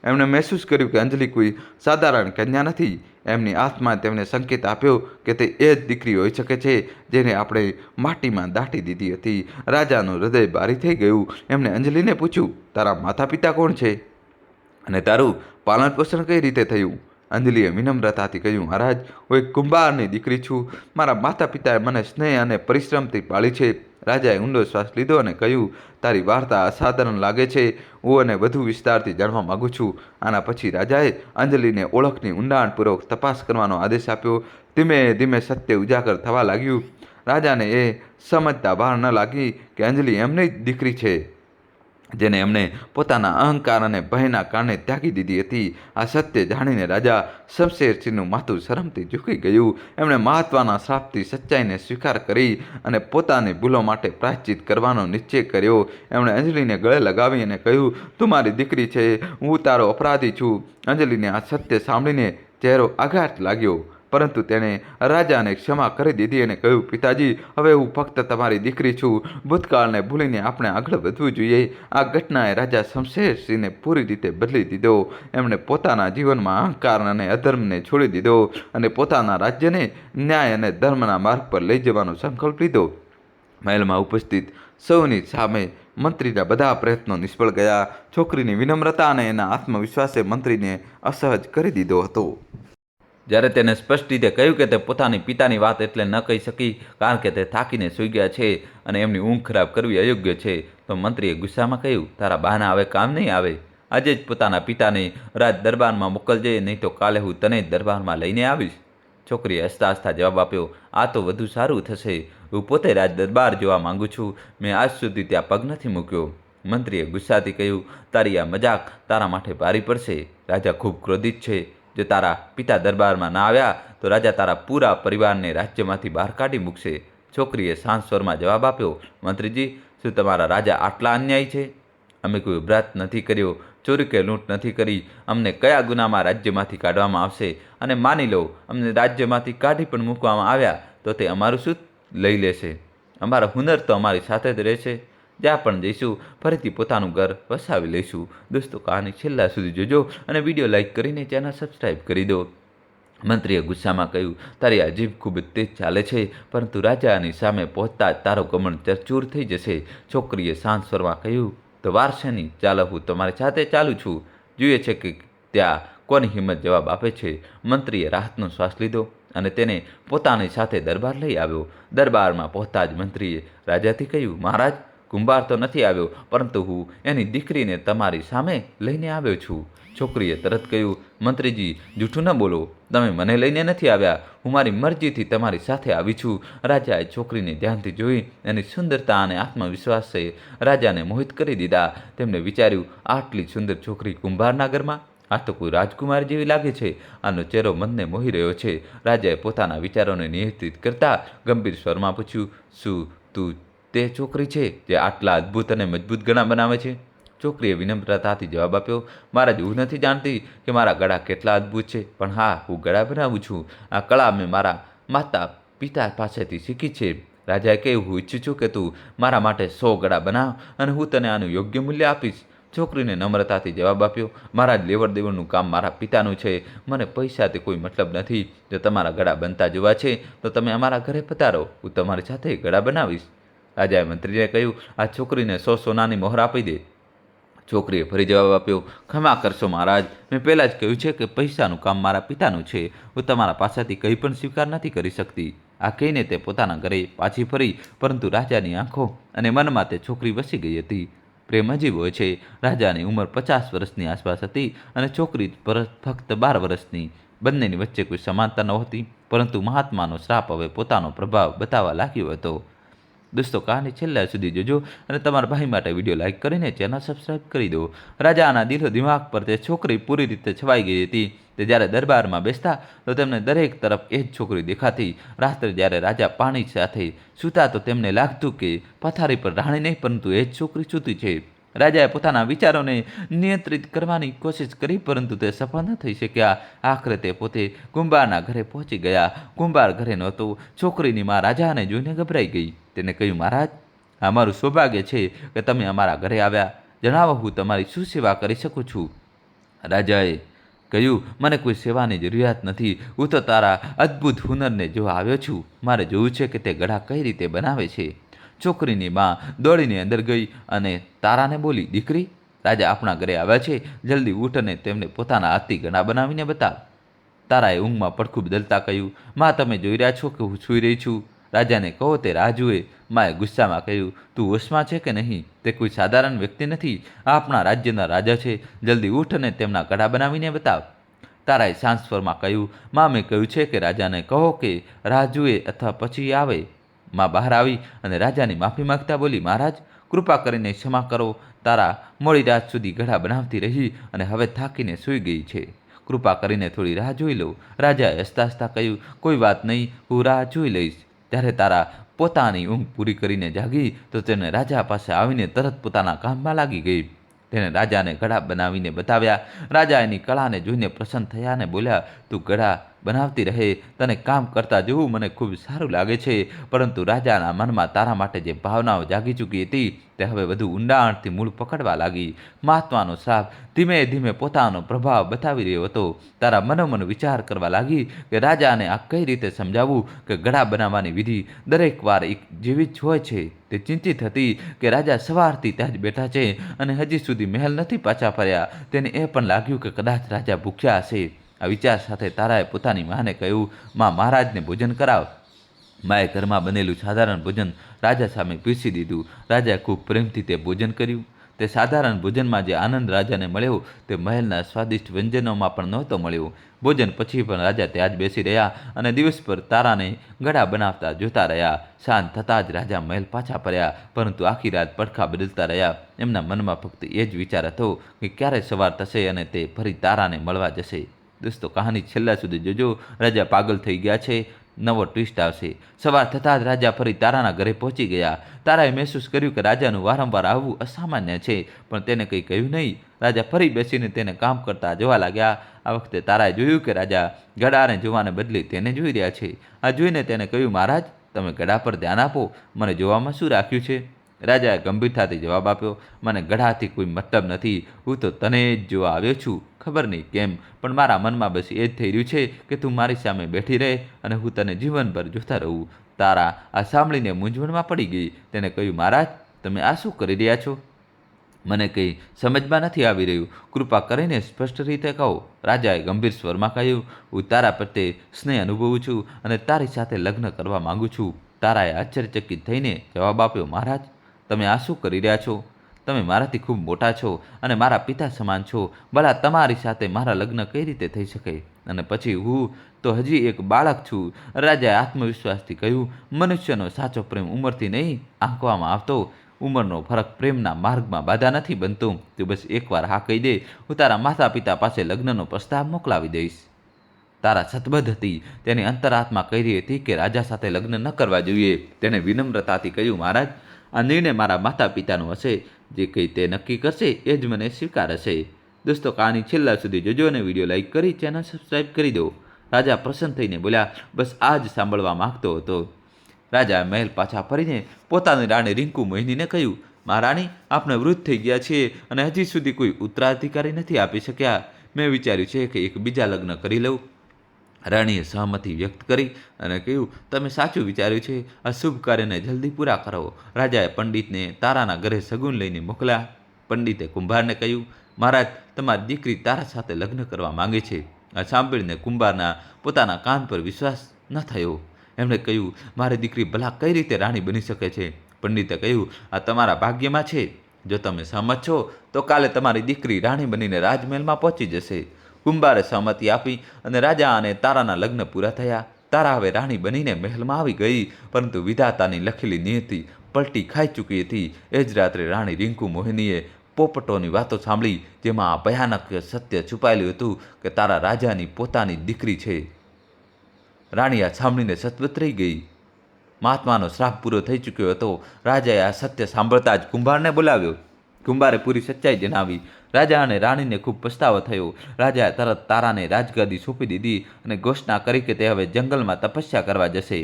એમણે મહેસૂસ કર્યું કે અંજલિ કોઈ સાધારણ કન્યા નથી. એમની આત્માએ તેમને સંકેત આપ્યો કે તે એ જ દીકરી હોઈ શકે છે જેને આપણે માટીમાં દાટી દીધી હતી. રાજાનું હૃદય ભારી થઈ ગયું. એમણે અંજલિને પૂછ્યું, તારા માતા પિતા કોણ છે અને તારું પાલન પોષણ કઈ રીતે થયું? અંજલિએ વિનમ્રતાથી કહ્યું, મહારાજ, હું એક કુંભારની દીકરી છું. મારા માતા પિતાએ મને સ્નેહ અને પરિશ્રમથી પાળી છે. રાજાએ ઊંડો શ્વાસ લીધો અને કહ્યું, તારી વાર્તા અસાધારણ લાગે છે. હું અને વધુ વિસ્તારથી જાણવા માગું છું. આના પછી રાજાએ અંજલિને ઓળખની ઊંડાણપૂર્વક તપાસ કરવાનો આદેશ આપ્યો. ધીમે ધીમે સત્ય ઉજાગર થવા લાગ્યું. રાજાને એ સમજતા વાર ન લાગી કે અંજલિ એમની જ દીકરી છે જેને એમણે પોતાના અહંકાર અને ભયના કારણે ત્યાગી દીધી હતી. આ સત્ય જાણીને રાજા શમશેરસિંહનું માથું શરમથી ઝૂકી ગયું. એમણે મહાત્માના શ્રાપથી સચ્ચાઈને સ્વીકાર કરી અને પોતાની ભૂલો માટે પ્રાયશ્ચિત કરવાનો નિશ્ચય કર્યો. એમણે અંજલિને ગળે લગાવી અને કહ્યું, તું મારી દીકરી છે, હું તારો અપરાધી છું. અંજલિને આ સત્ય સાંભળીને ચહેરો આઘાત લાગ્યો, પરંતુ તેણે રાજાને ક્ષમા કરી દીધી અને કહ્યું, પિતાજી, હવે હું ફક્ત તમારી દીકરી છું. ભૂતકાળને ભૂલીને આપણે આગળ વધવું જોઈએ. આ ઘટનાએ રાજા શમશેરસિંહને પૂરી રીતે બદલી દીધો. એમણે પોતાના જીવનમાં અહંકાર અને અધર્મને છોડી દીધો અને પોતાના રાજ્યને ન્યાય અને ધર્મના માર્ગ પર લઈ જવાનો સંકલ્પ લીધો. મહેલમાં ઉપસ્થિત સૌની સામે મંત્રીના બધા પ્રયત્નો નિષ્ફળ ગયા. છોકરીની વિનમ્રતા અને એના આત્મવિશ્વાસે મંત્રીને અસહજ કરી દીધો હતો. જ્યારે તેને સ્પષ્ટ રીતે કહ્યું કે તે પોતાની પિતાની વાત એટલે ન કહી શકી, કારણ કે તે થાકીને સૂઈ ગયા છે અને એમની ઊંઘ ખરાબ કરવી અયોગ્ય છે, તો મંત્રીએ ગુસ્સામાં કહ્યું, તારા બહાના હવે કામ નહીં આવે. આજે જ પોતાના પિતાને રાજ દરબારમાં મોકલજે, નહીં તો કાલે હું તને જ દરબારમાં લઈને આવીશ. છોકરીએ હસતા હસતા જવાબ આપ્યો, આ તો વધુ સારું થશે. હું પોતે રાજ દરબાર જોવા માંગુ છું. મેં આજ સુધી ત્યાં પગ નથી મૂક્યો. મંત્રીએ ગુસ્સાથી કહ્યું, તારી આ મજાક તારા માટે ભારી પડશે. રાજા ખૂબ ક્રોધિત છે. જો તારા પિતા દરબારમાં ના આવ્યા તો રાજા તારા પૂરા પરિવારને રાજ્યમાંથી બહાર કાઢી મૂકશે. છોકરીએ શાંત સ્વરમાં જવાબ આપ્યો, મંત્રીજી, શું તમારા રાજા આટલા અન્યાયી છે? અમે કોઈ અપરાધ નથી કર્યો, ચોરી કે લૂંટ નથી કરી. અમને કયા ગુનામાં રાજ્યમાંથી કાઢવામાં આવશે? અને માની લો અમને રાજ્યમાંથી કાઢી પણ મૂકવામાં આવ્યા તો તે અમારું શું લઈ લેશે? અમારા હુનર તો અમારી સાથે જ રહેશે. જ્યાં પણ જઈશું ફરીથી પોતાનું ઘર વસાવી લઈશું. દોસ્તો, કહાની છેલ્લા સુધી જોજો અને વિડીયો લાઇક કરીને ચેનલ સબસ્ક્રાઈબ કરી દો. મંત્રીએ ગુસ્સામાં કહ્યું, તારી આ જીભ ખૂબ જ તેજ ચાલે છે, પરંતુ રાજાની સામે પહોંચતા જ તારો ઘમંડ ચરચૂર થઈ જશે. છોકરીએ શાંત સ્વરમાં કહ્યું, તો વાર છે નહીં, ચાલો હું તમારી સાથે ચાલું છું. જોઈએ છે કે ત્યાં કોની હિંમત જવાબ આપે છે. મંત્રીએ રાહતનો શ્વાસ લીધો અને તેને પોતાની સાથે દરબાર લઈ આવ્યો. દરબારમાં પહોંચતા જ મંત્રીએ રાજાથી કહ્યું, મહારાજ, કુંભાર તો નથી આવ્યો, પરંતુ હું એની દીકરીને તમારી સામે લઈને આવ્યો છું. છોકરીએ તરત કહ્યું, મંત્રીજી, જૂઠું ન બોલો. તમે મને લઈને નથી આવ્યા. હું મારી મરજીથી તમારી સાથે આવી છું. રાજાએ છોકરીને ધ્યાનથી જોઈ. એની સુંદરતા અને આત્મવિશ્વાસે રાજાને મોહિત કરી દીધા. તેમણે વિચાર્યું, આટલી સુંદર છોકરી કુંભારના ઘરમાં? આ તો કોઈ રાજકુમાર જેવી લાગે છે. આનો ચહેરો મનને મોહી રહ્યો છે. રાજાએ પોતાના વિચારોને નિયંત્રિત કરતા ગંભીર સ્વરમાં પૂછ્યું, શું તું તે છોકરી છે જે આટલા અદ્ભુત અને મજબૂત ગળા બનાવે છે? છોકરીએ વિનમ્રતાથી જવાબ આપ્યો, મહારાજ, હું નથી જાણતી કે મારા ગળા કેટલા અદ્ભુત છે, પણ હા, હું ગળા બનાવું છું. આ કળા મેં મારા માતા પિતા પાસેથી શીખી છે. રાજાએ કહ્યું, હું ઈચ્છું છું કે તું મારા માટે 100 ગળા બનાવ અને હું તને આનું યોગ્ય મૂલ્ય આપીશ. છોકરીને નમ્રતાથી જવાબ આપ્યો, મહારાજ, લેવડ દેવડનું કામ મારા પિતાનું છે. મને પૈસાથી કોઈ મતલબ નથી. જો તમારા ગળા બનતા જોવા છે તો તમે અમારા ઘરે પધારો, હું તમારી સાથે ગળા બનાવીશ. રાજાએ મંત્રીને કહ્યું, આ છોકરીને 100 સોનાની મોહર આપી દે. છોકરીએ ફરી જવાબ આપ્યો, ક્ષમા કરશો મહારાજ, મેં પહેલાં જ કહ્યું છે કે પૈસાનું કામ મારા પિતાનું છે. હું તમારા પાસેથી કંઈ પણ સ્વીકાર નથી કરી શકતી. આ કહીને તે પોતાના ઘરે પાછી ફરી, પરંતુ રાજાની આંખો અને મનમાં તે છોકરી વસી ગઈ હતી. પ્રેમ અજીબ હોય છે. રાજાની ઉંમર 50 વર્ષની આસપાસ હતી અને છોકરી ફક્ત 12 વર્ષની. બંનેની વચ્ચે કોઈ સમાનતા નહોતી, પરંતુ મહાત્માનો શ્રાપ હવે પોતાનો પ્રભાવ બતાવવા લાગ્યો હતો. દોસ્તો, કહાની છેલ્લા સુધી જોજો અને તમારા ભાઈ માટે વિડીયો લાઇક કરીને ચેનલ સબસ્ક્રાઇબ કરી દો. રાજાના દિલો દિમાગ પર તે છોકરી પૂરી રીતે છવાઈ ગઈ હતી. તે જ્યારે દરબારમાં બેસતા તો તેમને દરેક તરફ એ જ છોકરી દેખાતી. રાત્રે જ્યારે રાજા પાણી સાથે સૂતા તો તેમને લાગતું કે પથારી પર રાણી નહીં, પરંતુ એ જ છોકરી સૂતી છે. રાજાએ પોતાના વિચારોને નિયંત્રિત કરવાની કોશિશ કરી, પરંતુ તે સફળ ન થઈ શક્યા. આખરે તે પોતે કુંભારના ઘરે પહોંચી ગયા. કુંભાર ઘરે નહોતો. છોકરીની માં રાજાને જોઈને ગભરાઈ ગઈ. તેને કહ્યું, મહારાજ, આ મારું સૌભાગ્ય છે કે તમે અમારા ઘરે આવ્યા. જણાવો, હું તમારી શું સેવા કરી શકું છું? રાજાએ કહ્યું, મને કોઈ સેવાની જરૂરિયાત નથી. હું તો તારા અદ્ભુત હુનરને જોવા આવ્યો છું. મારે જોવું છે કે તે ગળા કઈ રીતે બનાવે છે. છોકરીની માં દોડીને અંદર ગઈ અને તારાને બોલી, દીકરી, રાજા આપણા ઘરે આવ્યા છે. જલ્દી ઉઠ અને તેમને પોતાના હાથથી ગળા બનાવીને બતાવ. તારાએ ઊંઘમાં પડખું બદલતા કહ્યું, માં, તમે જોઈ રહ્યા છો કે હું સૂઈ રહી છું. રાજાને કહો તે રાહ જુએ. માએ ગુસ્સામાં કહ્યું, તું હોશમાં છે કે નહીં? તે કોઈ સાધારણ વ્યક્તિ નથી. આ આપણા રાજ્યના રાજા છે. જલ્દી ઉઠ અને તેમના ગળા બનાવીને બતાવ. તારાએ શાંત સ્વરમાં કહ્યું, માં, મેં કહ્યું છે કે રાજાને કહો કે રાહ જુએ અથવા પછી આવે. માં બહાર આવી અને રાજાની માફી માંગતા બોલી, મહારાજ, કૃપા કરીને ક્ષમા કરો. તારા મોડી રાત સુધી ગળા બનાવતી રહી અને હવે થાકીને સૂઈ ગઈ છે. કૃપા કરીને થોડી રાહ જોઈ લો. રાજાએ હસતા હસતા કહ્યું, કોઈ વાત નહીં, હું રાહ જોઈ લઈશ. ત્યારે તારા પોતાની ઊંઘ પૂરી કરીને જાગી તો તેને રાજા પાસે આવીને તરત પોતાના કામમાં લાગી ગઈ. તેને રાજાને ગળા બનાવીને બતાવ્યા. રાજા એની કળાને જોઈને પ્રસન્ન થયા અને બોલ્યા, તું ગળા બનાવતી રહે. તને કામ કરતા જોવું મને ખૂબ સારું લાગે છે. પરંતુ રાજાના મનમાં તારા માટે જે ભાવનાઓ જાગી ચૂકી હતી તે હવે વધુ ઊંડાણથી મૂળ પકડવા લાગી. મહાત્માનો શ્રાપ ધીમે ધીમે પોતાનો પ્રભાવ બતાવી રહ્યો હતો. તારા મનોમન વિચાર કરવા લાગી કે રાજાને આ કઈ રીતે સમજાવવું કે ગળા બનાવવાની વિધિ દરેક વાર એક જેવી જ હોય છે. તે ચિંતિત હતી કે રાજા સવારથી ત્યાં જ બેઠા છે અને હજી સુધી મહેલ નથી પાછા ફર્યા. તેને એ પણ લાગ્યું કે કદાચ રાજા ભૂખ્યા હશે. આ વિચાર સાથે તારાએ પોતાની માને કહ્યું, માં, મહારાજને ભોજન કરાવ. માએ ઘરમાં બનેલું સાધારણ ભોજન રાજા સામે પીરસી દીધું. રાજાએ ખૂબ પ્રેમથી તે ભોજન કર્યું. તે સાધારણ ભોજનમાં જે આનંદ રાજાને મળ્યો તે મહેલના સ્વાદિષ્ટ વ્યંજનોમાં પણ નહોતો મળ્યો. ભોજન પછી પણ રાજા ત્યાં જ બેસી રહ્યા અને દિવસભર તારાને ગળા બનાવતા જોતા રહ્યા. સાંજ થતાં જ રાજા મહેલ પાછા ફર્યા, પરંતુ આખી રાત પડખા બદલતા રહ્યા. એમના મનમાં ફક્ત એ જ વિચાર હતો કે ક્યારે સવાર થશે અને તે ફરી તારાને મળવા જશે. દોસ્તો, કહાની છેલ્લા સુધી જોજો. રાજા પાગલ થઈ ગયા છે. નવો ટ્વિસ્ટ આવશે. સવાર થતાં જ રાજા ફરી તારાના ઘરે પહોંચી ગયા. તારાએ મહેસૂસ કર્યું કે રાજાનું વારંવાર આવવું અસામાન્ય છે, પણ તેને કંઈ કહ્યું નહીં. રાજા ફરી બેસીને તેને કામ કરતા જોવા લાગ્યા. આ વખતે તારાએ જોયું કે રાજા ગળાને જોવાને બદલે તેને જોઈ રહ્યા છે. આ જોઈને તેને કહ્યું, મહારાજ, તમે ગળા પર ધ્યાન આપો. મને જોવામાં શું રાખ્યું છે? રાજાએ ગંભીરતાથી જવાબ આપ્યો, મને ગળાથી કોઈ મતલબ નથી. હું તો તને જ જોવા આવ્યો છું. ખબર નહીં કેમ, પણ મારા મનમાં બસ એ જ થઈ રહ્યું છે કે તું મારી સામે બેઠી રહે અને હું તને જીવનભર જોતા રહું. તારા આ સાંભળીને મૂંઝવણમાં પડી ગઈ. તેને કહ્યું, મહારાજ, તમે આ શું કરી રહ્યા છો? મને કંઈ સમજમાં નથી આવી રહ્યું. કૃપા કરીને સ્પષ્ટ રીતે કહો. રાજાએ ગંભીર સ્વરમાં કહ્યું, હું તારા પ્રત્યે સ્નેહ અનુભવું છું અને તારી સાથે લગ્ન કરવા માંગુ છું. તારાએ આશ્ચર્યચકિત થઈને જવાબ આપ્યો, મહારાજ, તમે આ શું કરી રહ્યા છો? તમે મારાથી ખૂબ મોટા છો અને મારા પિતા સમાન છો. ભલા તમારી સાથે મારા લગ્ન કઈ રીતે થઈ શકે? અને પછી હું તો હજી એક બાળક છું. રાજાએ આત્મવિશ્વાસથી કહ્યું, મનુષ્યનો સાચો પ્રેમ ઉંમરથી નહીં આંકવામાં આવતો. ઉંમરનો ફરક પ્રેમના માર્ગમાં બાધા નથી બનતો. તું બસ એકવાર હા કહી દે, હું તારા માતા પિતા પાસે લગ્નનો પ્રસ્તાવ મોકલાવી દઈશ. તારા સતબદ્ધ હતી. તેની અંતરાત્મા કહી રહી હતી કે રાજા સાથે લગ્ન ન કરવા જોઈએ. તેણે વિનમ્રતાથી કહ્યું, મહારાજ, આ નિર્ણય મારા માતા પિતાનો હશે. જે કંઈ તે નક્કી કરશે એ જ મને સ્વીકાર હશે. દોસ્તો, કહાની છેલ્લા સુધી જોજો અને વિડીયો લાઇક કરી ચેનલ સબસ્ક્રાઈબ કરી દો. રાજા પ્રસન્ન થઈને બોલ્યા, બસ આ જ સાંભળવા માંગતો હતો. રાજા મહેલ પાછા ફરીને પોતાની રાણી રિંકુ મોહિનીને કહ્યું, મહારાણી, આપણે વૃદ્ધ થઈ ગયા છીએ અને હજી સુધી કોઈ ઉત્તરાધિકારી નથી આપી શક્યા. મેં વિચાર્યું છે કે એક બીજા લગ્ન કરી લઉં. રાણીએ સહમતિ વ્યક્ત કરી અને કહ્યું, તમે સાચું વિચાર્યું છે. આ શુભ કાર્યને જલ્દી પૂરા કરો. રાજાએ પંડિતને તારાના ઘરે સગુન લઈને મોકલ્યા. પંડિતે કુંભારને કહ્યું, મહારાજ, તમારી દીકરી તારા સાથે લગ્ન કરવા માંગે છે. આ સાંભળીને કુંભારના પોતાના કાન પર વિશ્વાસ ન થયો. એમણે કહ્યું, મારી દીકરી ભલા કઈ રીતે રાણી બની શકે છે? પંડિતે કહ્યું, આ તમારા ભાગ્યમાં છે. જો તમે સહમત છો તો કાલે તમારી દીકરી રાણી બનીને રાજમહેલમાં પહોંચી જશે. કુંભારે સહમતિ આપી અને રાજા અને તારાના લગ્ન પૂરા થયા. તારા હવે રાણી બનીને મહેલમાં આવી ગઈ, પરંતુ વિધાતાની લખેલી નિયતિ પલટી ખાઈ ચૂકી હતી. એ જ રાત્રે રાણી રિંકુ મોહિનીએ પોપટોની વાતો સાંભળી, જેમાં આ ભયાનક સત્ય છુપાયેલું હતું કે તારા રાજાની પોતાની દીકરી છે. રાણી આ સાંભળીને સતવત રહી ગઈ. મહાત્માનો શ્રાપ પૂરો થઈ ચૂક્યો હતો. રાજાએ આ સત્ય સાંભળતા જ કુંભારને બોલાવ્યો. કુંભારે પૂરી સચ્ચાઈ જણાવી. રાજા અને રાણીને ખૂબ પસ્તાવો થયો. રાજાએ તરત તારાને રાજગાદી સોંપી દીધી અને ઘોષણા કરી કે તે હવે જંગલમાં તપસ્યા કરવા જશે.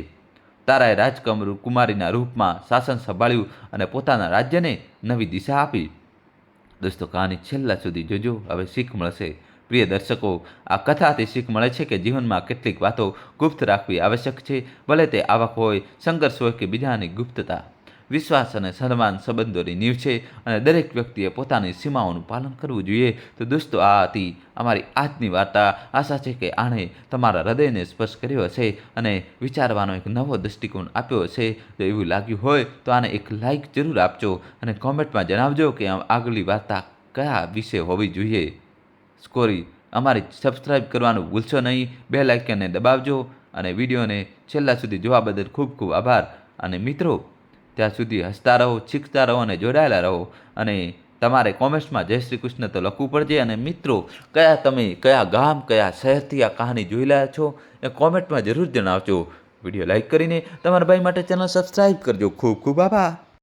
તારાએ રાજકુમારીના રૂપમાં શાસન સંભાળ્યું અને પોતાના રાજ્યને નવી દિશા આપી. દોસ્તો, કહાની છેલ્લા સુધી જોજો, હવે શીખ મળશે. પ્રિય દર્શકો, આ કથાથી શીખ મળે છે કે જીવનમાં કેટલીક વાતો ગુપ્ત રાખવી આવશ્યક છે, ભલે તે આવક હોય, સંઘર્ષ હોય કે બીજાની ગુપ્તતા. વિશ્વાસ અને સન્માન સંબંધોની નીવ છે અને દરેક વ્યક્તિએ પોતાની સીમાઓનું પાલન કરવું જોઈએ. તો દોસ્તો, આ હતી અમારી આજની વાર્તા. આશા છે કે આણે તમારા હૃદયને સ્પર્શ કર્યો હશે અને વિચારવાનો એક નવો દૃષ્ટિકોણ આપ્યો હશે. જો એવું લાગ્યું હોય તો આને એક લાઈક જરૂર આપજો અને કોમેન્ટમાં જણાવજો કે આગળની વાર્તા કયા વિશે હોવી જોઈએ. સ્કોરી અમારી સબસ્ક્રાઈબ કરવાનું ભૂલશો નહીં. બેલ આઇકનને દબાવજો અને વિડીયોને છેલ્લા સુધી જોવા બદલ ખૂબ ખૂબ આભાર. અને મિત્રો, ત્યાં સુધી હસતા રહો, શીખતા રહો અને જોડાયેલા રહો. અને તમારે કોમેન્ટ્સમાં જય શ્રી કૃષ્ણ તો લખવું પડશે. અને મિત્રો, કયા ગામ, કયા શહેરથી આ કહાની જોઈ રહ્યા છો એ કોમેન્ટમાં જરૂર જણાવજો. વિડીયો લાઈક કરીને તમારા ભાઈ માટે ચેનલ સબસ્ક્રાઈબ કરજો. ખૂબ ખૂબ આભાર.